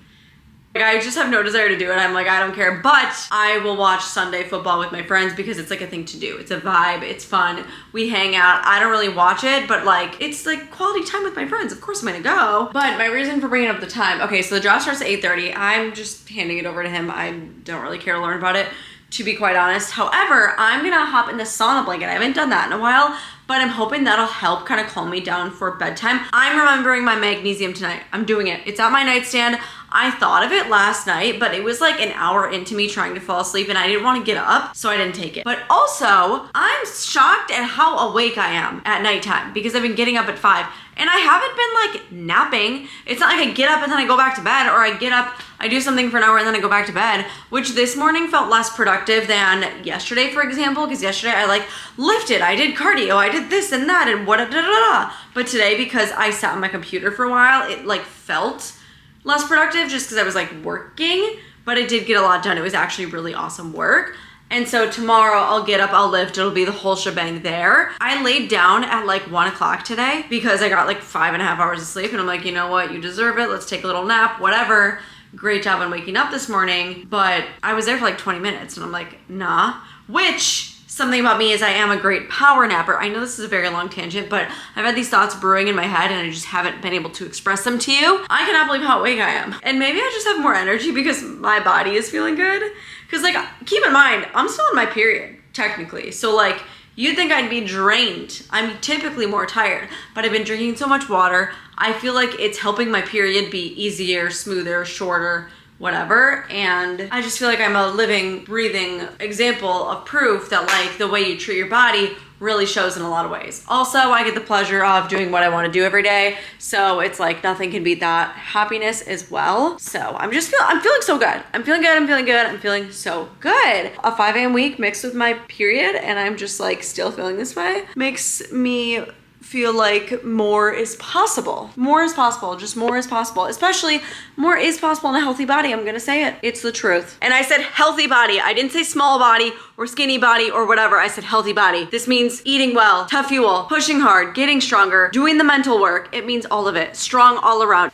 Like, I just have no desire to do it. I'm like, I don't care, but I will watch Sunday football with my friends because it's like a thing to do. It's a vibe, it's fun. We hang out. I don't really watch it, but like, it's like quality time with my friends. Of course I'm gonna go. But my reason for bringing up the time, okay, so the draft starts at 8:30. I'm just handing it over to him. I don't really care to learn about it, to be quite honest. However, I'm gonna hop in the sauna blanket. I haven't done that in a while, but I'm hoping that'll help kind of calm me down for bedtime. I'm remembering my magnesium tonight. I'm doing it. It's on my nightstand. I thought of it last night, but it was like an hour into me trying to fall asleep and I didn't want to get up, so I didn't take it. But also, I'm shocked at how awake I am at nighttime because I've been getting up at 5 and I haven't been like napping. It's not like I get up and then I go back to bed, or I get up, I do something for an hour and then I go back to bed, which this morning felt less productive than yesterday, for example, because yesterday I like lifted, I did cardio, I did this and that and what da da da. But today, because I sat on my computer for a while, it like felt less productive just because I was like working, but I did get a lot done. It was actually really awesome work. And so tomorrow I'll get up, I'll lift, it'll be the whole shebang there. I laid down at like 1 o'clock today because I got like 5.5 hours of sleep and I'm like, you know what, you deserve it. Let's take a little nap, whatever. Great job on waking up this morning. But I was there for like 20 minutes and I'm like, nah, which something about me is I am a great power napper. I know this is a very long tangent, but I've had these thoughts brewing in my head and I just haven't been able to express them to you. I cannot believe how awake I am. And maybe I just have more energy because my body is feeling good. Because like, keep in mind, I'm still in my period, technically. So like, you'd think I'd be drained. I'm typically more tired, but I've been drinking so much water. I feel like it's helping my period be easier, smoother, shorter, whatever. And I just feel like I'm a living, breathing example of proof that like the way you treat your body really shows in a lot of ways. Also, I get the pleasure of doing what I want to do every day. So it's like nothing can beat that happiness as well. So I'm feeling so good. I'm feeling good. I'm feeling good. I'm feeling so good. A 5 a.m. week mixed with my period and I'm just like still feeling this way makes me feel like more is possible. More is possible. Just more is possible. Especially more is possible in a healthy body. I'm gonna say it. It's the truth. And I said healthy body. I didn't say small body or skinny body or whatever. I said healthy body. This means eating well, tough fuel, pushing hard, getting stronger, doing the mental work. It means all of it. Strong all around.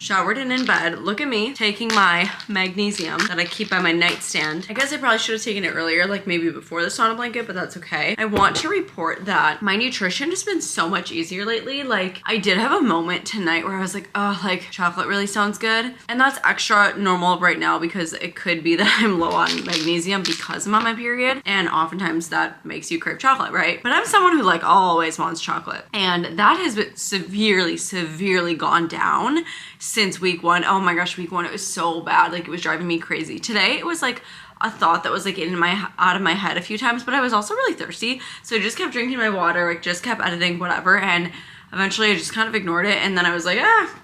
Showered and in bed. Look at me taking my magnesium that I keep by my nightstand. I guess I probably should have taken it earlier, like maybe before the sauna blanket, but that's okay. I want to report that my nutrition has been so much easier lately. Like I did have a moment tonight where I was like, oh, like chocolate really sounds good. And that's extra normal right now because it could be that I'm low on magnesium because I'm on my period. And oftentimes that makes you crave chocolate, right? But I'm someone who like always wants chocolate. And that has been severely gone down since week 1. Oh my gosh, week 1, it was so bad. Like it was driving me crazy. Today, it was like a thought that was like out of my head a few times, but I was also really thirsty. So I just kept drinking my water, like just kept editing, whatever. And eventually I just kind of ignored it. And then I was like,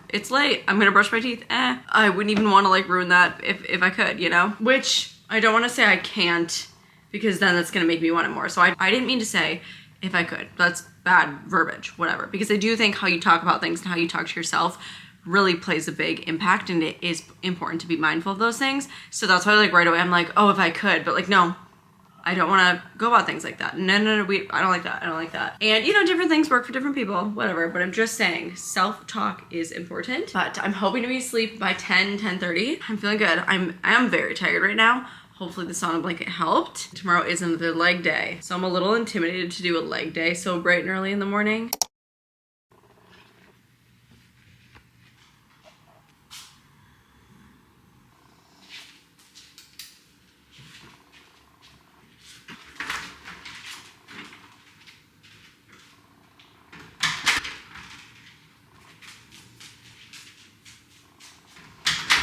it's late. I'm going to brush my teeth. I wouldn't even want to like ruin that if I could, you know, which I don't want to say I can't because then that's going to make me want it more. So I didn't mean to say if I could. That's bad verbiage, whatever. Because I do think how you talk about things and how you talk to yourself really plays a big impact, and it is important to be mindful of those things. So that's why like right away I'm like, oh, if I could, but like no, I don't want to go about things like that. No, I don't like that. I don't like that. And you know, different things work for different people, whatever. But I'm just saying self-talk is important. But I'm hoping to be asleep by 10:30. I'm feeling good. I am very tired right now. Hopefully the sauna blanket helped. Tomorrow is another leg day. So I'm a little intimidated to do a leg day so bright and early in the morning.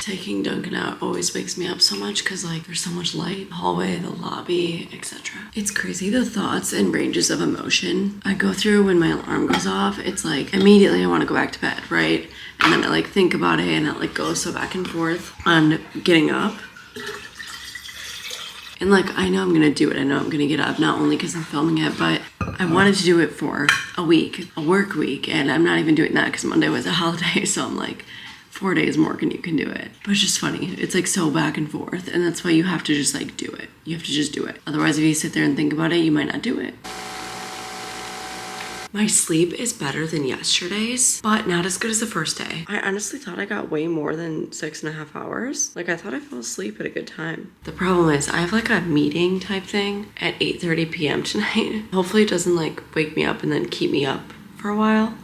Taking Duncan out always wakes me up so much because like there's so much light, the hallway, the lobby, etc. It's crazy the thoughts and ranges of emotion I go through when my alarm goes off. It's like immediately I want to go back to bed, right? And then I like think about it and it like goes so back and forth on getting up. And like I know I'm gonna do it. I know I'm gonna get up, not only because I'm filming it, but I wanted to do it for a week, a work week, and I'm not even doing that because Monday was a holiday, so I'm like 4 days more and you can do it. But it's just funny. It's like so back and forth, and that's why you have to just like do it. You have to just do it. Otherwise, if you sit there and think about it, you might not do it. My sleep is better than yesterday's, but not as good as the first day. I honestly thought I got way more than 6.5 hours. Like I thought I fell asleep at a good time. The problem is I have like a meeting type thing at 8:30 p.m. tonight. Hopefully it doesn't like wake me up and then keep me up for a while.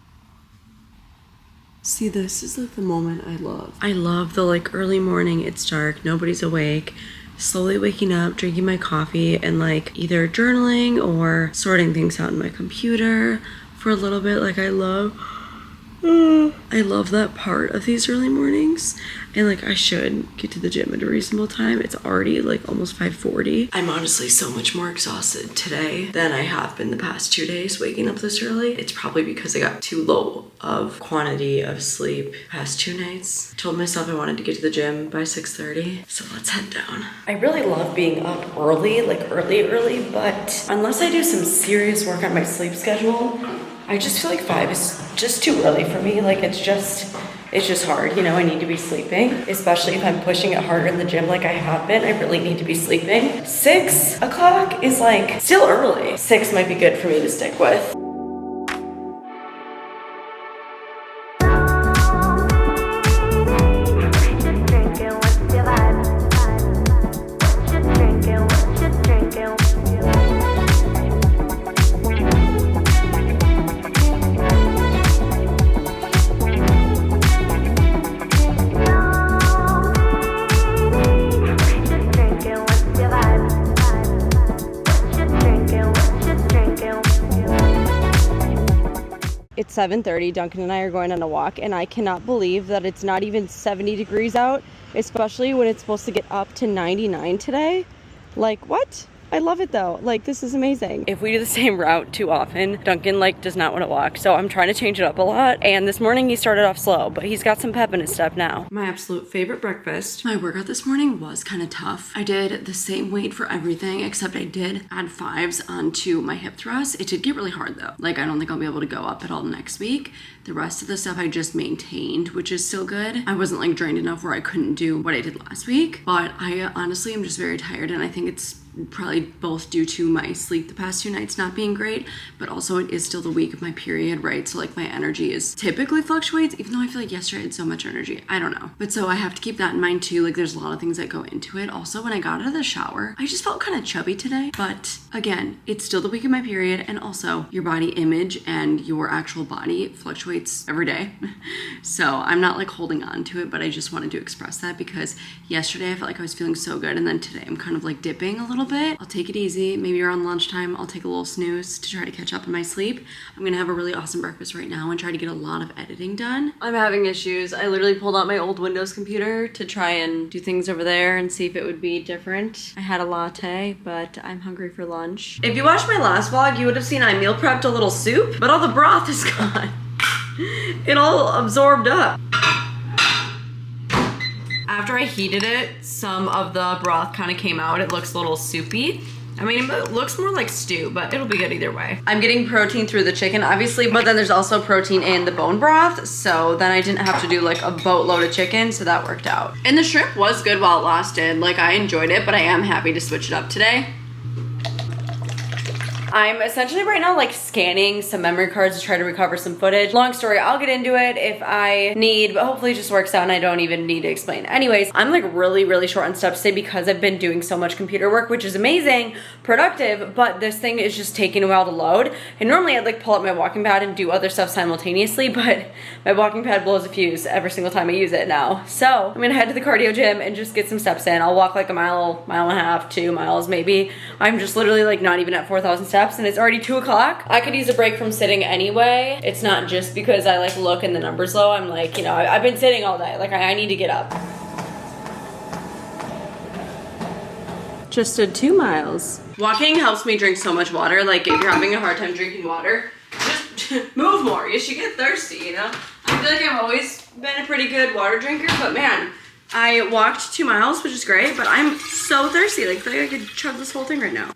See, this is like the moment I love. I love the like early morning, it's dark, nobody's awake, slowly waking up, drinking my coffee, and like either journaling or sorting things out in my computer for a little bit. Like I love that part of these early mornings. And like I should get to the gym at a reasonable time. It's already like almost 5:40. I'm honestly so much more exhausted today than I have been the past 2 days waking up this early. It's probably because I got too low of quantity of sleep past 2 nights. Told myself I wanted to get to the gym by 6:30. So let's head down. I really love being up early, like early, but unless I do some serious work on my sleep schedule, I just feel like 5 is just too early for me. Like it's just hard, you know. I need to be sleeping, especially if I'm pushing it harder in the gym like I have been. I really need to be sleeping. 6 o'clock is like still early. 6 might be good for me to stick with. It's 7:30, Duncan and I are going on a walk, and I cannot believe that it's not even 70 degrees out, especially when it's supposed to get up to 99 today. Like, what? I love it though. Like, this is amazing. If we do the same route too often, Duncan like does not want to walk. So I'm trying to change it up a lot. And this morning he started off slow, but he's got some pep in his step now. My absolute favorite breakfast. My workout this morning was kind of tough. I did the same weight for everything, except I did add 5s onto my hip thrust. It did get really hard though. Like, I don't think I'll be able to go up at all next week. The rest of the stuff I just maintained, which is still good. I wasn't like drained enough where I couldn't do what I did last week, but I honestly am just very tired, and I think it's probably both due to my sleep the past 2 nights not being great, but also it is still the week of my period, right? So like my energy is typically fluctuates, even though I feel like yesterday I had so much energy. I don't know. But so I have to keep that in mind too. Like, there's a lot of things that go into it. Also, when I got out of the shower, I just felt kind of chubby today. But again, it's still the week of my period, and also your body image and your actual body fluctuates every day. So I'm not like holding on to it, but I just wanted to express that because yesterday I felt like I was feeling so good, and then today I'm kind of like dipping a little bit. I'll take it easy. Maybe around lunchtime, I'll take a little snooze to try to catch up in my sleep. I'm gonna have a really awesome breakfast right now and try to get a lot of editing done. I'm having issues. I literally pulled out my old Windows computer to try and do things over there and see if it would be different. I had a latte, but I'm hungry for lunch. If you watched my last vlog, you would have seen I meal prepped a little soup, but all the broth is gone. It all absorbed up. After I heated it, some of the broth kind of came out. It looks a little soupy. I mean, it looks more like stew, but it'll be good either way. I'm getting protein through the chicken, obviously, but then there's also protein in the bone broth, so then I didn't have to do like a boatload of chicken, so that worked out. And the shrimp was good while it lasted. Like, I enjoyed it, but I am happy to switch it up today. I'm essentially right now like scanning some memory cards to try to recover some footage. Long story, I'll get into it if I need, but hopefully it just works out and I don't even need to explain. Anyways, I'm like really short on steps today because I've been doing so much computer work, which is amazing, productive, but this thing is just taking a while to load. And normally I'd like pull up my walking pad and do other stuff simultaneously, but my walking pad blows a fuse every single time I use it now. So I'm gonna head to the cardio gym and just get some steps in. I'll walk like a mile and a half, 2 miles maybe. I'm just literally like not even at 4,000 steps. And it's already 2 o'clock. I could use a break from sitting anyway. It's not just because I like look and the number's low. I'm like, you know, I've been sitting all day. Like, I need to get up. Just did 2 miles. Walking helps me drink so much water. Like, if you're having a hard time drinking water, just move more. You should get thirsty, you know? I feel like I've always been a pretty good water drinker, but man, I walked 2 miles, which is great, but I'm so thirsty. Like, I feel like I could chug this whole thing right now.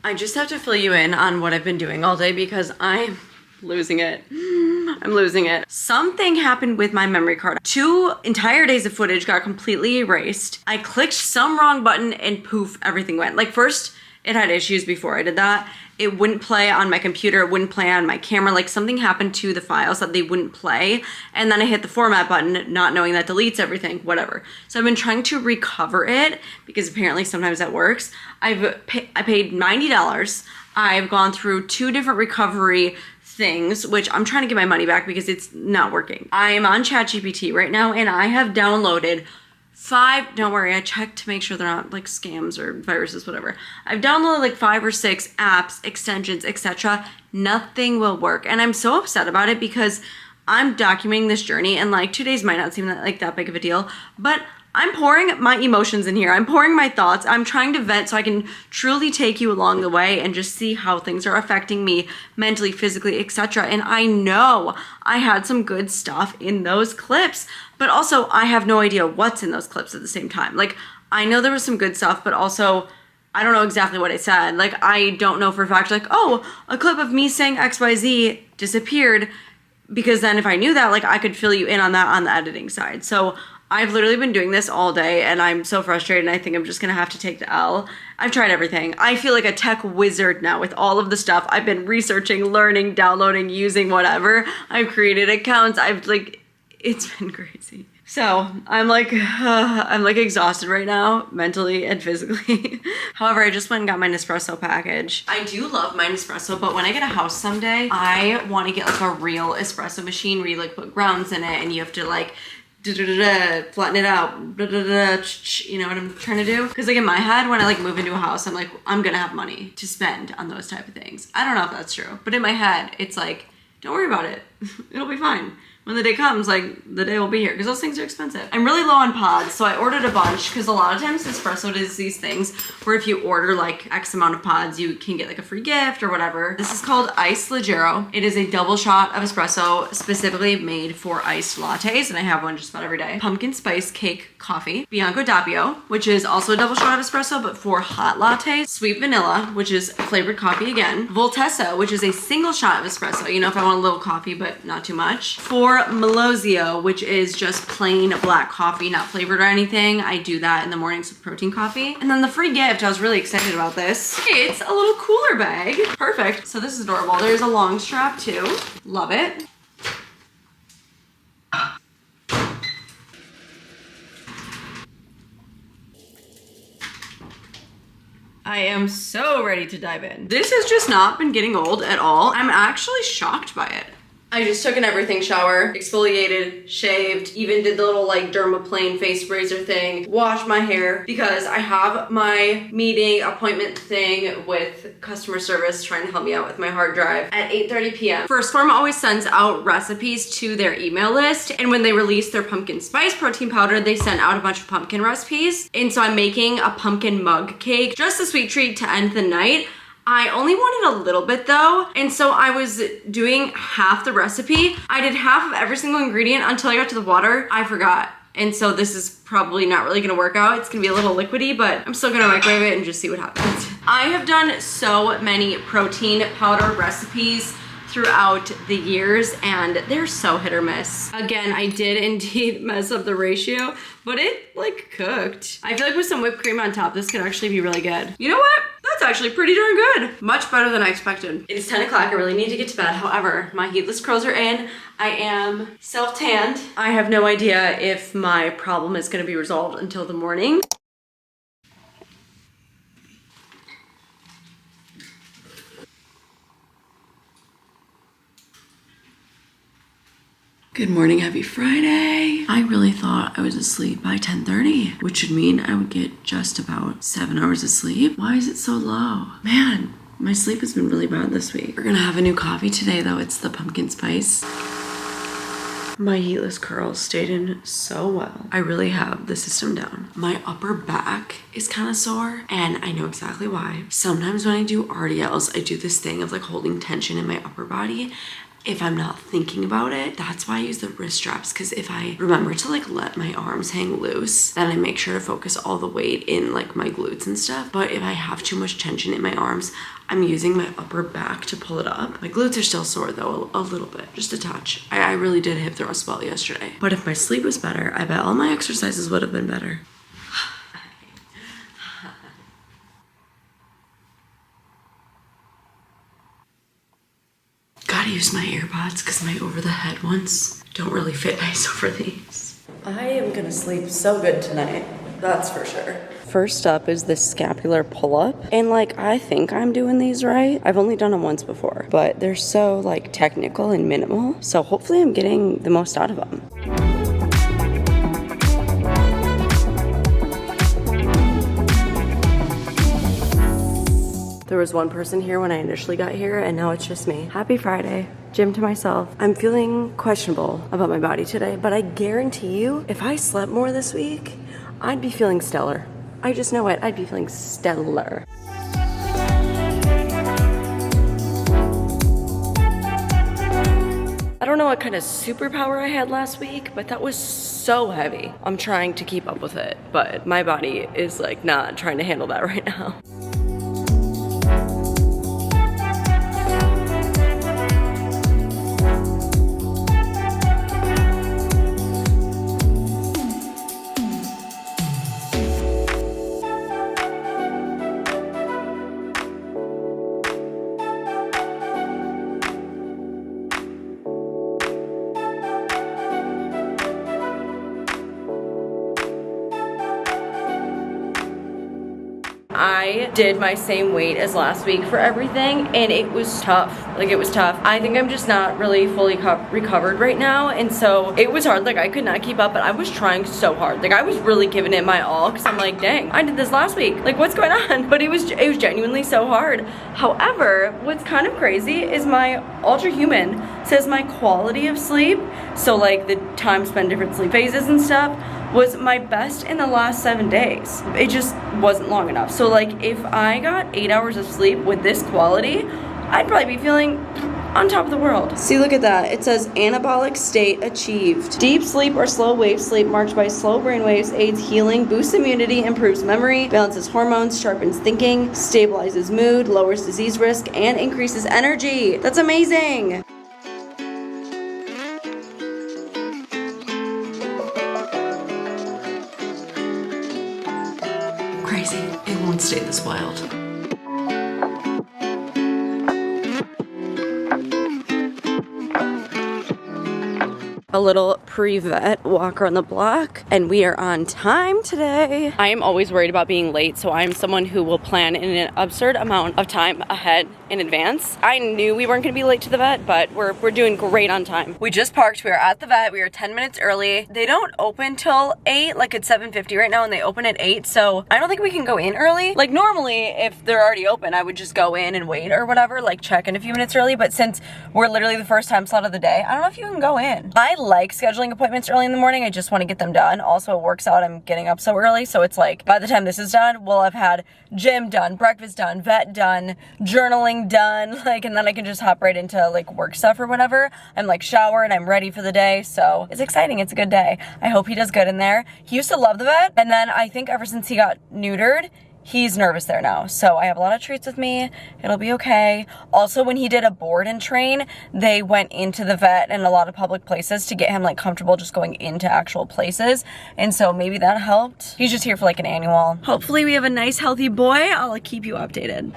I just have to fill you in on what I've been doing all day because I'm losing it. I'm losing it. Something happened with my memory card. 2 entire days of footage got completely erased. I clicked some wrong button and poof, everything went. Like, first, it had issues before I did that. It wouldn't play on my computer, it wouldn't play on my camera. Like, something happened to the files that they wouldn't play. And then I hit the format button, not knowing that deletes everything, whatever. So I've been trying to recover it because apparently sometimes that works. I paid $90. I've gone through 2 different recovery things, which I'm trying to get my money back because it's not working. I am on ChatGPT right now and I have downloaded 5, don't worry, I checked to make sure they're not like scams or viruses, whatever. I've downloaded like 5 or 6 apps, extensions, etc. Nothing will work. And I'm so upset about it because I'm documenting this journey and like 2 days might not seem that big of a deal, but I'm pouring my emotions in here. I'm pouring my thoughts. I'm trying to vent so I can truly take you along the way and just see how things are affecting me mentally, physically, etc. And I know I had some good stuff in those clips, but also I have no idea what's in those clips at the same time. Like, I know there was some good stuff, but also I don't know exactly what I said. Like, I don't know for a fact, like, oh, a clip of me saying XYZ disappeared, because then if I knew that, like, I could fill you in on that on the editing side. So I've literally been doing this all day and I'm so frustrated and I think I'm just gonna have to take the L. I've tried everything. I feel like a tech wizard now with all of the stuff. I've been researching, learning, downloading, using whatever. I've created accounts. It's been crazy. So I'm like exhausted right now, mentally and physically. However, I just went and got my Nespresso package. I do love my Nespresso, but when I get a house someday, I want to get like a real espresso machine where you like put grounds in it and you have to like flatten it out, you know what I'm trying to do? Because like in my head, when I like move into a house, I'm like, I'm gonna have money to spend on those type of things. I don't know if that's true, but in my head, it's like, don't worry about it. It'll be fine. when the day comes, like the day will be here because those things are expensive. I'm really low on pods, so I ordered a bunch because a lot of times Espresso does these things where if you order like X amount of pods, you can get like a free gift or whatever. This is called Iced Leggero. It is a double shot of espresso specifically made for iced lattes, and I have one just about every day. Pumpkin spice cake coffee. Bianco Doppio, which is also a double shot of espresso, but for hot lattes. Sweet vanilla, which is flavored coffee again. Voltessa, which is a single shot of espresso. You know, if I want a little coffee, but not too much. For Melozio, which is just plain black coffee, not flavored or anything. I do that in the mornings with protein coffee. And then the free gift, I was really excited about this. It's a little cooler bag. Perfect. So this is adorable. There's a long strap too. Love it. I am so ready to dive in. This has just not been getting old at all. I'm actually shocked by it. I just took an everything shower, exfoliated, shaved, even did the little like dermaplane face razor thing, washed my hair because I have my meeting appointment thing with customer service trying to help me out with my hard drive at 8:30 p.m. First Form always sends out recipes to their email list, and when they release their pumpkin spice protein powder, they send out a bunch of pumpkin recipes. And so I'm making a pumpkin mug cake, just a sweet treat to end the night. I only wanted a little bit though, and so I was doing half the recipe. I did half of every single ingredient until I got to the water. I forgot. And so this is probably not really gonna work out. It's gonna be a little liquidy, but I'm still gonna microwave it and just see what happens. I have done so many protein powder recipes throughout the years, and they're so hit or miss. Again, I did indeed mess up the ratio, but it like cooked. I feel like with some whipped cream on top, this could actually be really good. You know what? That's actually pretty darn good. Much better than I expected. It is 10 o'clock, I really need to get to bed. However, my heatless curls are in. I am self-tanned. I have no idea if my problem is gonna be resolved until the morning. Good morning, happy Friday. I really thought I was asleep by 10:30, which should mean I would get just about 7 hours of sleep. Why is it so low? Man, my sleep has been really bad this week. We're gonna have a new coffee today though. It's the pumpkin spice. My heatless curls stayed in so well. I really have the system down. My upper back is kind of sore and I know exactly why. Sometimes when I do RDLs, I do this thing of like holding tension in my upper body. If I'm not thinking about it, that's why I use the wrist straps, because if I remember to like let my arms hang loose, then I make sure to focus all the weight in like my glutes and stuff. But if I have too much tension in my arms, I'm using my upper back to pull it up. My glutes are still sore though, a little bit, just a touch. I really did hip thrust well yesterday. But if my sleep was better, I bet all my exercises would have been better. Gotta use my AirPods because my over-the-head ones don't really fit nice over these. I am gonna sleep so good tonight, that's for sure. First up is the scapular pull-up, and like I think I'm doing these right. I've only done them once before, but they're so like technical and minimal, so hopefully I'm getting the most out of them. There was one person here when I initially got here, and now it's just me. Happy Friday. Gym to myself. I'm feeling questionable about my body today, but I guarantee you, if I slept more this week, I'd be feeling stellar. I just know it. I'd be feeling stellar. I don't know what kind of superpower I had last week, but that was so heavy. I'm trying to keep up with it, but my body is like not trying to handle that right now. I did my same weight as last week for everything, and it was tough. Like, it was tough. I think I'm just not really fully recovered right now, and so it was hard. Like, I could not keep up, but I was trying so hard. Like, I was really giving it my all, because I'm like, dang, I did this last week. Like, what's going on? But it was genuinely so hard. However, what's kind of crazy is my Ultra Human says my quality of sleep, so like the time spent different sleep phases and stuff, was my best in the last 7 days. It just wasn't long enough. So like, if I got 8 hours of sleep with this quality, I'd probably be feeling on top of the world. See, look at that. It says anabolic state achieved. Deep sleep or slow wave sleep marked by slow brain waves aids healing, boosts immunity, improves memory, balances hormones, sharpens thinking, stabilizes mood, lowers disease risk, and increases energy. That's amazing. Crazy. It won't stay this wild. A little pre-vet walk around the block, and we are on time today. I am always worried about being late, so I'm someone who will plan in an absurd amount of time ahead in advance. I knew we weren't gonna be late to the vet, but we're doing great on time. We just parked, we were at the vet, we were 10 minutes early. They don't open till 8, like it's 7:50 right now, and they open at 8, so I don't think we can go in early. Like normally, if they're already open, I would just go in and wait or whatever, like check in a few minutes early, but since we're literally the first time slot of the day, I don't know if you can go in. I like scheduling appointments early in the morning. I just want to get them done. Also, it works out I'm getting up so early, so it's like by the time this is done, we'll have had gym done, breakfast done, vet done, journaling done, like, and then I can just hop right into like work stuff or whatever. I'm like showered, I'm ready for the day, so it's exciting. It's a good day. I hope he does good in there. He used to love the vet, and then I think ever since he got neutered, he's nervous there now. So I have a lot of treats with me. It'll be okay. Also, when he did a board and train, they went into the vet and a lot of public places to get him like comfortable just going into actual places. And so maybe that helped. He's just here for like an annual. Hopefully we have a nice healthy boy. I'll keep you updated.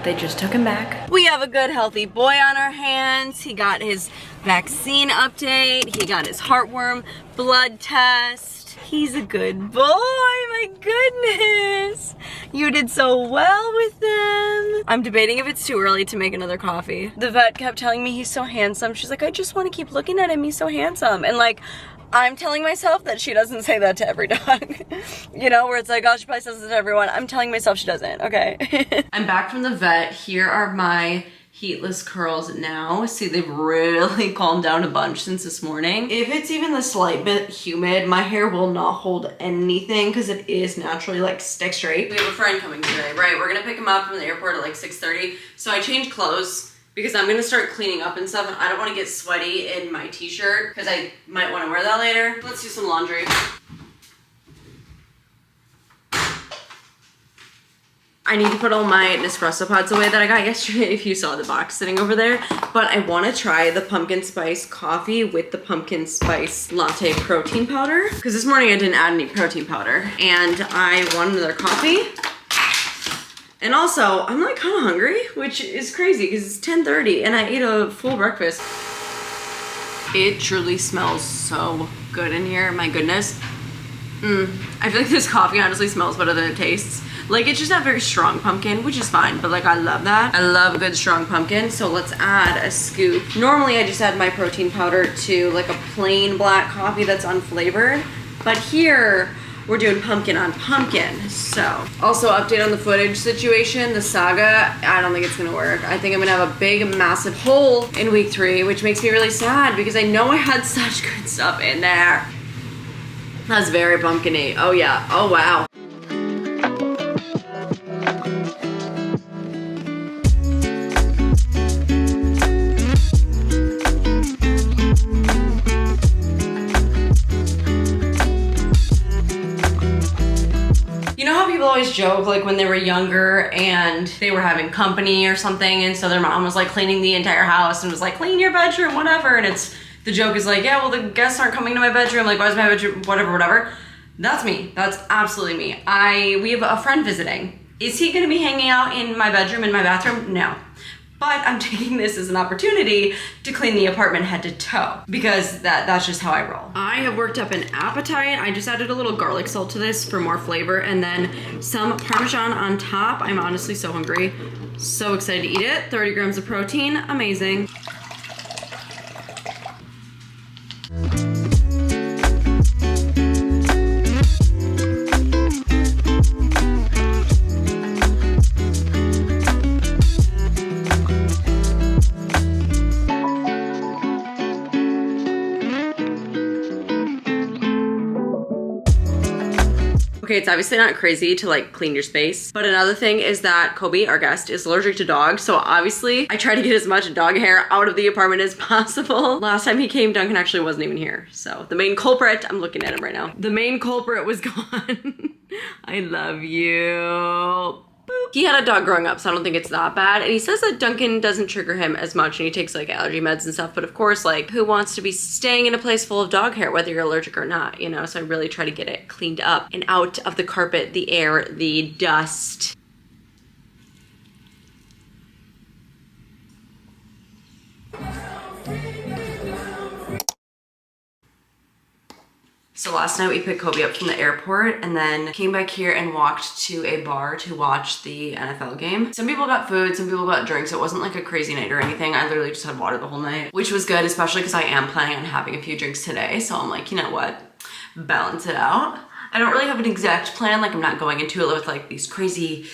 They just took him back. We have a good healthy boy on our hands. He got his vaccine update. He got his heartworm blood test. He's a good boy, my goodness. You did so well with them. I'm debating if it's too early to make another coffee. The vet kept telling me he's so handsome. She's like, I just want to keep looking at him. He's so handsome. And like, I'm telling myself that she doesn't say that to every dog. You know, where it's like, oh, she probably says this to everyone. I'm telling myself she doesn't, okay? I'm back from the vet. Here are my heatless curls now. See, they've really calmed down a bunch since this morning. If it's even the slight bit humid, my hair will not hold anything because it is naturally like stick straight. We have a friend coming today, right? We're gonna pick him up from the airport at like 6:30. So I changed clothes because I'm gonna start cleaning up and stuff, and I don't wanna get sweaty in my t-shirt because I might wanna wear that later. Let's do some laundry. I need to put all my Nespresso pods away that I got yesterday, if you saw the box sitting over there. But I want to try the pumpkin spice coffee with the pumpkin spice latte protein powder. Because this morning I didn't add any protein powder. And I want another coffee. And also, I'm like kind of hungry, which is crazy because it's 10:30 and I ate a full breakfast. It truly smells so good in here, my goodness. I feel like this coffee honestly smells better than it tastes. Like, it's just not very strong pumpkin, which is fine, but like, I love that. I love a good strong pumpkin, so let's add a scoop. Normally, I just add my protein powder to like a plain black coffee that's unflavored, but here, we're doing pumpkin on pumpkin. So, also update on the footage situation, the saga, I don't think it's gonna work. I think I'm gonna have a big, massive hole in week 3, which makes me really sad because I know I had such good stuff in there. That's very pumpkin-y. Oh yeah, oh wow. Always joke like when they were younger and they were having company or something, and so their mom was like cleaning the entire house and was like, clean your bedroom, whatever, and it's the joke is like, yeah, well, the guests aren't coming to my bedroom, like, why is my bedroom, whatever. That's me. That's absolutely me. We have a friend visiting. Is he gonna be hanging out in my bedroom, in my bathroom? No. but I'm taking this as an opportunity to clean the apartment head to toe because that's just how I roll. I have worked up an appetite. I just added a little garlic salt to this for more flavor and then some Parmesan on top. I'm honestly so hungry. So excited to eat it. 30 grams of protein, amazing. Okay, it's obviously not crazy to like clean your space, but another thing is that Kobe, our guest, is allergic to dogs, so obviously I try to get as much dog hair out of the apartment as possible. Last time he came, Duncan actually wasn't even here, so the main culprit, I'm looking at him right now. The main culprit was gone. I love you. Boop. He had a dog growing up, so I don't think it's that bad. And he says that Duncan doesn't trigger him as much and he takes like allergy meds and stuff. But of course, like who wants to be staying in a place full of dog hair, whether you're allergic or not, you know? So I really try to get it cleaned up and out of the carpet, the air, the dust. So last night we picked Kobe up from the airport and then came back here and walked to a bar to watch the NFL game. Some people got food, some people got drinks. It wasn't like a crazy night or anything. I literally just had water the whole night, which was good, especially because I am planning on having a few drinks today. So I'm like, you know what? Balance it out. I don't really have an exact plan. Like I'm not going into it with like these crazy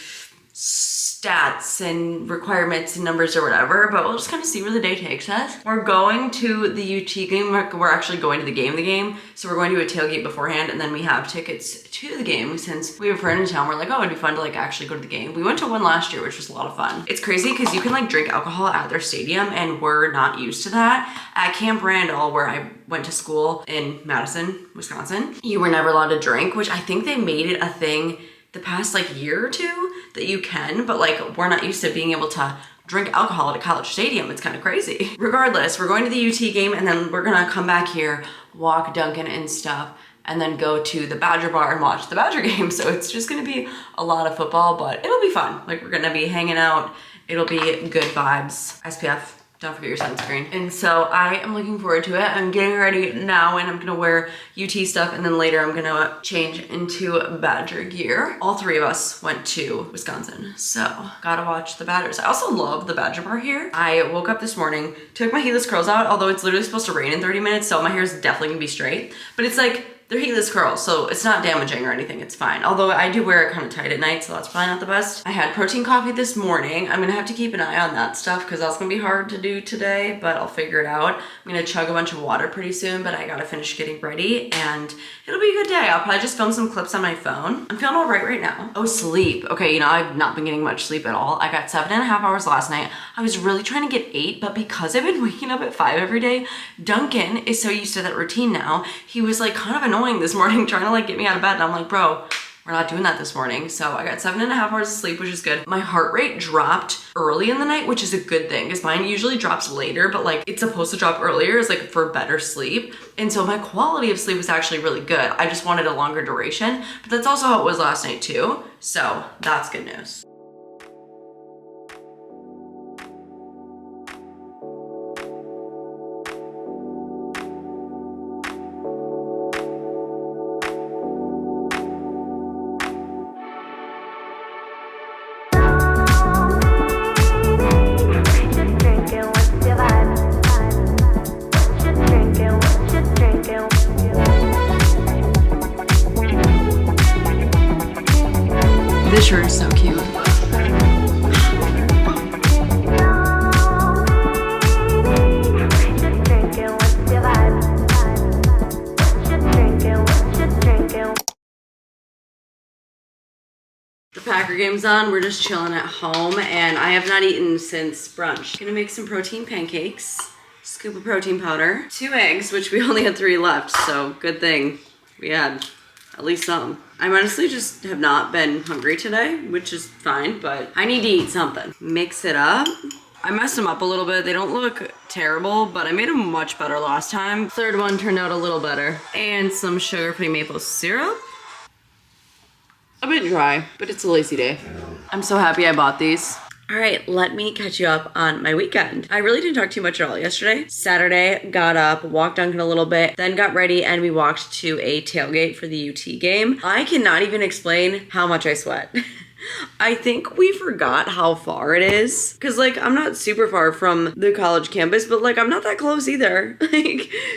stats and requirements and numbers or whatever, but we'll just kind of see where the day takes us. We're going to the UT game. We're actually going to the game. So we're going to a tailgate beforehand and then we have tickets to the game since we have a friend in town. We're like, oh, it'd be fun to like actually go to the game. We went to one last year, which was a lot of fun. It's crazy because you can like drink alcohol at their stadium and we're not used to that. At Camp Randall, where I went to school in Madison, Wisconsin, you were never allowed to drink, which I think they made it a thing the past like year or two that you can, but like we're not used to being able to drink alcohol at a college stadium. It's kind of crazy. Regardless, we're going to the UT game and then we're gonna come back here, walk Duncan and stuff, and then go to the Badger bar and watch the Badger game. So it's just gonna be a lot of football, but it'll be fun. Like we're gonna be hanging out. It'll be good vibes. SPF. Don't forget your sunscreen. And so I am looking forward to it. I'm getting ready now and I'm gonna wear UT stuff and then later I'm gonna change into Badger gear. All three of us went to Wisconsin, so gotta watch the Badgers. I also love the Badger bar here. I woke up this morning, took my heatless curls out, although it's literally supposed to rain in 30 minutes, so my hair is definitely gonna be straight, but it's like, they're heatless curls, so it's not damaging or anything, it's fine. Although I do wear it kind of tight at night, so that's probably not the best. I had protein coffee this morning. I'm gonna have to keep an eye on that stuff because that's gonna be hard to do today, but I'll figure it out. I'm gonna chug a bunch of water pretty soon, but I gotta finish getting ready and it'll be a good day. I'll probably just film some clips on my phone. I'm feeling all right now. Oh, sleep. Okay, you know, I've not been getting much sleep at all. I got 7.5 hours last night. I was really trying to get 8, but because I've been waking up at 5 every day, Duncan is so used to that routine now. He was like kind of annoying this morning trying to like get me out of bed and I'm like, bro, we're not doing that this morning. So I got 7.5 hours of sleep, which is good. My heart rate dropped early in the night, which is a good thing because mine usually drops later, but like it's supposed to drop earlier is like for better sleep. And so my quality of sleep was actually really good. I just wanted a longer duration, but that's also how it was last night too. So that's good news. This shirt is so cute. The Packer game's on. We're just chilling at home and I have not eaten since brunch. Gonna make some protein pancakes, scoop of protein powder, 2 eggs, which we only had 3 left, so good thing we had at least some. I honestly just have not been hungry today, which is fine, but I need to eat something. Mix it up. I messed them up a little bit. They don't look terrible, but I made them much better last time. Third one turned out a little better. And some sugar-free maple syrup. A bit dry, but it's a lazy day. I'm so happy I bought these. All right, let me catch you up on my weekend. I really didn't talk too much at all yesterday. Saturday, got up, walked Duncan a little bit, then got ready and we walked to a tailgate for the UT game. I cannot even explain how much I sweat. I think we forgot how far it is. Cause like, I'm not super far from the college campus, but like, I'm not that close either.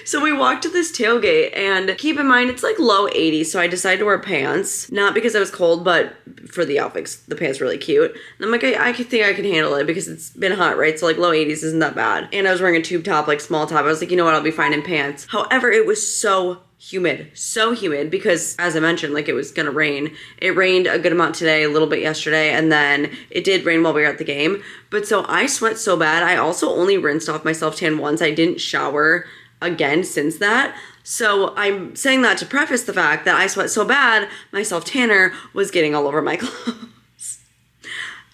So we walked to this tailgate and keep in mind, it's like low 80s. So I decided to wear pants, not because I was cold, but for the outfits, the pants were really cute. And I'm like, I think I can handle it because it's been hot, right? So like low 80s isn't that bad. And I was wearing a tube top, like small top. I was like, you know what? I'll be fine in pants. However, it was so humid because as I mentioned, like it was gonna rain. It rained a good amount today, a little bit yesterday, and then it did rain while we were at the game. But so I sweat so bad. I also only rinsed off my self-tan once. I didn't shower again since that. So I'm saying that to preface the fact that I sweat so bad, my self-tanner was getting all over my clothes.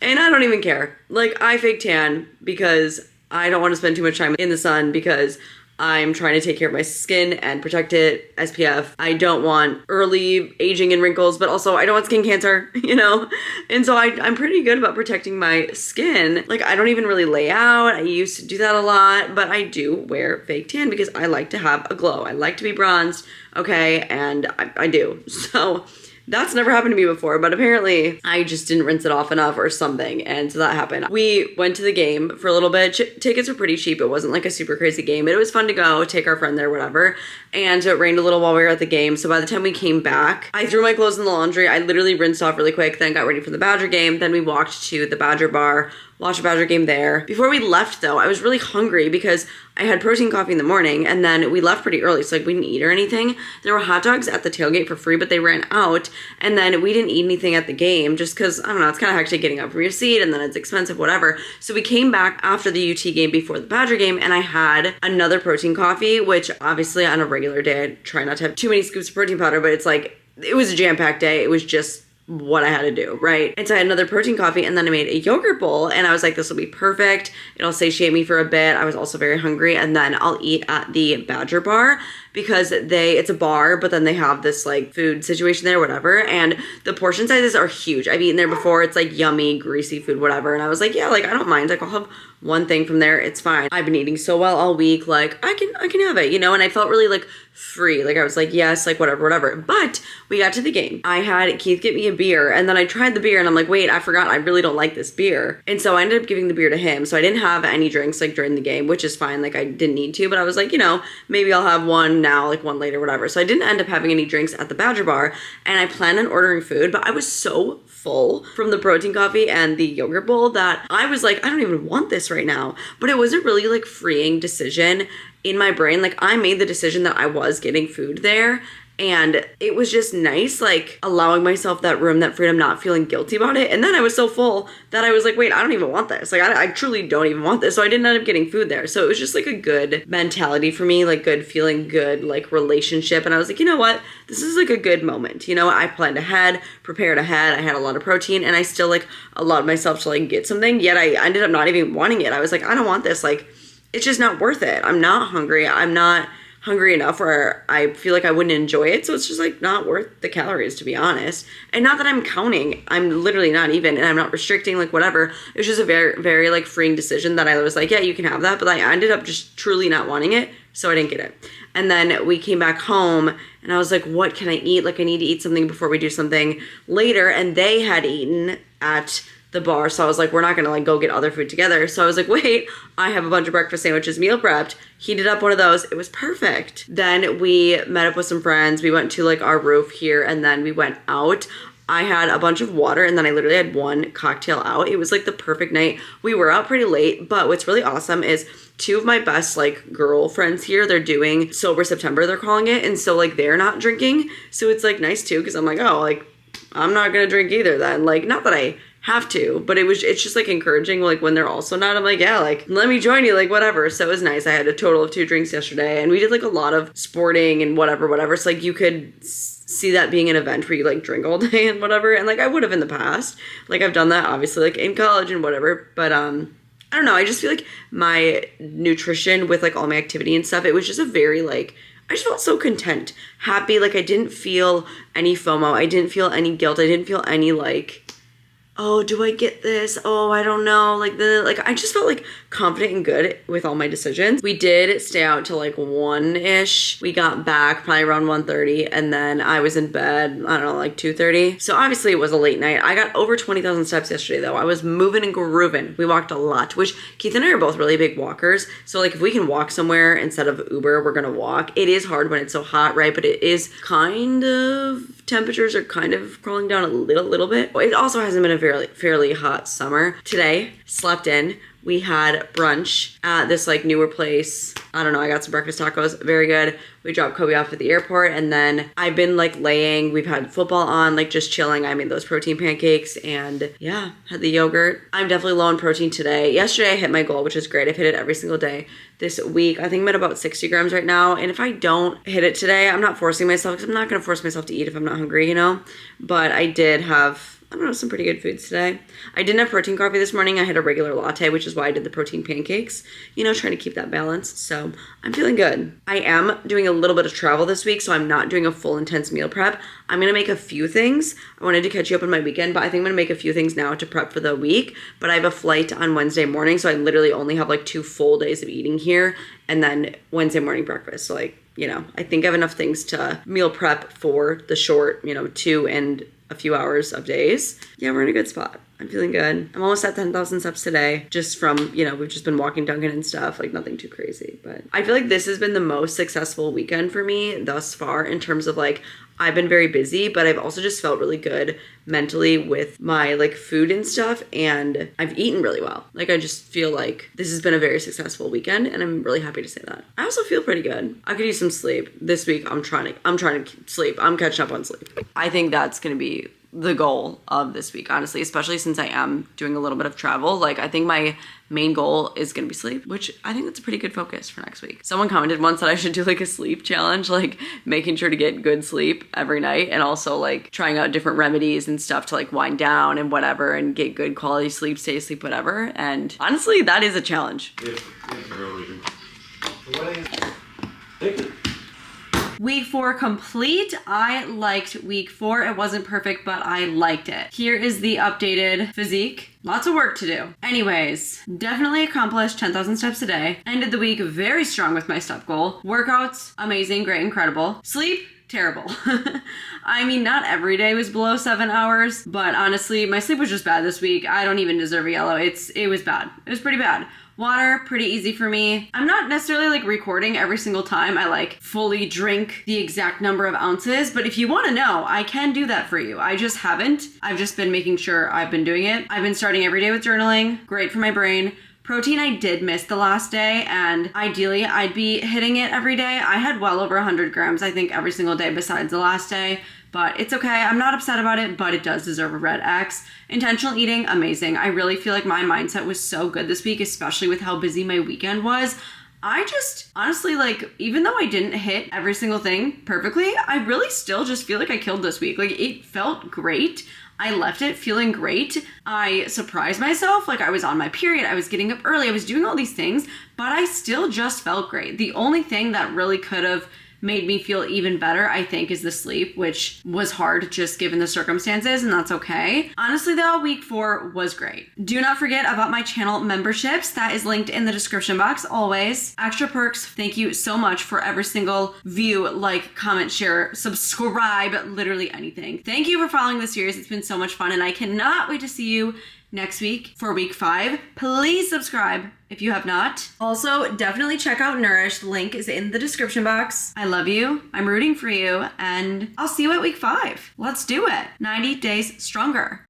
And I don't even care. Like I fake tan because I don't want to spend too much time in the sun because I'm trying to take care of my skin and protect it, SPF. I don't want early aging and wrinkles, but also I don't want skin cancer, you know? And so I'm pretty good about protecting my skin. Like I don't even really lay out. I used to do that a lot, but I do wear fake tan because I like to have a glow. I like to be bronzed, okay? And I do. So that's never happened to me before, but apparently I just didn't rinse it off enough or something, and so that happened. We went to the game for a little bit. Tickets were pretty cheap. It wasn't like a super crazy game, but it was fun to go, take our friend there, whatever. And it rained a little while we were at the game, so by the time we came back, I threw my clothes in the laundry. I literally rinsed off really quick, then got ready for the Badger game. Then we walked to the Badger bar, watched a Badger game there. Before we left though, I was really hungry because I had protein coffee in the morning and then we left pretty early. So like we didn't eat or anything. There were hot dogs at the tailgate for free, but they ran out. And then we didn't eat anything at the game just cause I don't know, it's kind of hectic getting up from your seat and then it's expensive, whatever. So we came back after the UT game before the Badger game and I had another protein coffee, which obviously on a regular day, I try not to have too many scoops of protein powder, but it's like, it was a jam-packed day. It was just what I had to do, right? And so I had another protein coffee and then I made a yogurt bowl and I was like, this will be perfect. It'll satiate me for a bit. I was also very hungry and then I'll eat at the Badger bar because it's a bar, but then they have this like food situation there, whatever. And the portion sizes are huge. I've eaten there before. It's like yummy, greasy food, whatever. And I was like, yeah, like I don't mind. Like I'll have one thing from there. It's fine. I've been eating so well all week. Like I can have it, you know? And I felt really like free. Like I was like, yes, like whatever. But we got to the game. I had Keith get me a beer and then I tried the beer and I'm like, wait, I forgot I really don't like this beer. And so I ended up giving the beer to him. So I didn't have any drinks like during the game, which is fine. Like I didn't need to, but I was like, you know, maybe I'll have one now, like one later, whatever. So I didn't end up having any drinks at the Badger bar and I planned on ordering food, but I was so full from the protein coffee and the yogurt bowl that I was like, I don't even want this right now. But it was a really like freeing decision in my brain. Like I made the decision that I was getting food there and it was just nice, like allowing myself that room, that freedom, not feeling guilty about it. And then I was so full that I was like, wait, I don't even want this. Like I truly don't even want this. So I didn't end up getting food there. So it was just like a good mentality for me, like good feeling, good like relationship. And I was like, you know what? This is like a good moment. You know, I planned ahead, prepared ahead. I had a lot of protein and I still like allowed myself to like get something. Yet I ended up not even wanting it. I was like, I don't want this. Like, it's just not worth it. I'm not hungry. I'm not hungry enough where I feel like I wouldn't enjoy it. So it's just like not worth the calories, to be honest. And not that I'm counting. I'm literally not even, and I'm not restricting, like whatever. It was just a very, very like freeing decision that I was like, yeah, you can have that. But I ended up just truly not wanting it. So I didn't get it. And then we came back home and I was like, what can I eat? Like I need to eat something before we do something later. And they had eaten at the bar. So I was like, we're not gonna like go get other food together. So I was like, wait, I have a bunch of breakfast sandwiches meal prepped, heated up one of those. It was perfect. Then we met up with some friends. We went to like our roof here and then we went out. I had a bunch of water and then I literally had one cocktail out. It was like the perfect night. We were out pretty late, but what's really awesome is two of my best like girlfriends here, they're doing Sober September, they're calling it. And so like they're not drinking. So it's like nice too, because I'm like, oh, like I'm not gonna drink either then. Like not that I have to, but it's just like encouraging, like when they're also not, I'm like, yeah, like let me join you, like whatever. So it was nice. I had a total of 2 drinks yesterday and we did like a lot of sporting and whatever. So like you could see that being an event where you like drink all day and whatever. And like I would have in the past, like I've done that obviously like in college and whatever, but I don't know. I just feel like my nutrition with like all my activity and stuff, it was just a very like, I just felt so content, happy. Like I didn't feel any FOMO. I didn't feel any guilt. I didn't feel any like, oh, do I get this? Oh, I don't know. Like I just felt like confident and good with all my decisions. We did stay out till like 1-ish. We got back probably around 1:30, and then I was in bed, I don't know, like 2:30. So obviously it was a late night. I got over 20,000 steps yesterday though. I was moving and grooving. We walked a lot, which Keith and I are both really big walkers. So like if we can walk somewhere instead of Uber, we're gonna walk. It is hard when it's so hot, right? But it is kind of, temperatures are kind of crawling down a little bit. It also hasn't been a fairly hot summer. Today, slept in. We had brunch at this like newer place. I don't know, I got some breakfast tacos, very good. We dropped Kobe off at the airport, and then I've been like laying, we've had football on, like just chilling. I made those protein pancakes and yeah, had the yogurt. I'm definitely low on protein today. Yesterday I hit my goal, which is great. I've hit it every single day. This week, I think I'm at about 60 grams right now. And if I don't hit it today, I'm not forcing myself, because I'm not gonna force myself to eat if I'm not hungry, you know? But I did have, I don't know, some pretty good foods today. I didn't have protein coffee this morning. I had a regular latte, which is why I did the protein pancakes, you know, trying to keep that balance. So I'm feeling good. I am doing a little bit of travel this week, so I'm not doing a full intense meal prep. I'm going to make a few things. I wanted to catch you up on my weekend, but I think I'm going to make a few things now to prep for the week. But I have a flight on Wednesday morning, so I literally only have like 2 full days of eating here, and then Wednesday morning breakfast. So like, you know, I think I have enough things to meal prep for the short, 2 and a few hours of days. Yeah, we're in a good spot. I'm feeling good. I'm almost at 10,000 steps today, just from, we've just been walking Dunkin' and stuff, like nothing too crazy. But I feel like this has been the most successful weekend for me thus far, in terms of like, I've been very busy, but I've also just felt really good mentally with my like food and stuff, and I've eaten really well. Like I just feel like this has been a very successful weekend, and I'm really happy to say that. I also feel pretty good. I could use some sleep. This week I'm trying to sleep. I'm catching up on sleep. I think that's gonna be the goal of this week, honestly, especially since I am doing a little bit of travel. Like I think my main goal is gonna be sleep, which I think that's a pretty good focus for next week. Someone commented once that I should do like a sleep challenge, like making sure to get good sleep every night, and also like trying out different remedies and stuff to like wind down and whatever and get good quality sleep, stay asleep, whatever. And honestly, that is a challenge. Week 4 complete. I liked week 4. It wasn't perfect, but I liked it. Here is the updated physique. Lots of work to do. Anyways, definitely accomplished 10,000 steps a day. Ended the week very strong with my step goal. Workouts, amazing, great, incredible. Sleep, terrible. I mean, not every day was below 7 hours, but honestly, my sleep was just bad this week. I don't even deserve a yellow. It was bad. It was pretty bad. Water, pretty easy for me. I'm not necessarily like recording every single time I like fully drink the exact number of ounces, but if you want to know, I can do that for you. I just haven't. I've just been making sure I've been doing it. I've been starting every day with journaling. Great for my brain. Protein, I did miss the last day, and ideally I'd be hitting it every day. I had well over 100 grams, I think, every single day besides the last day. But it's okay. I'm not upset about it, but it does deserve a red X. Intentional eating, amazing. I really feel like my mindset was so good this week, especially with how busy my weekend was. I just, honestly, like, even though I didn't hit every single thing perfectly, I really still just feel like I killed this week. Like, it felt great. I left it feeling great. I surprised myself. Like, I was on my period. I was getting up early. I was doing all these things, but I still just felt great. The only thing that really could have made me feel even better, I think, is the sleep, which was hard just given the circumstances, and that's okay. Honestly though, week 4 was great. Do not forget about my channel memberships. That is linked in the description box, always. Extra perks. Thank you so much for every single view, like, comment, share, subscribe, literally anything. Thank you for following the series. It's been so much fun, and I cannot wait to see you next week for week 5. Please subscribe if you have not. Also, definitely check out Nourish. The link is in the description box. I love you. I'm rooting for you, and I'll see you at week 5. Let's do it. 90 days stronger.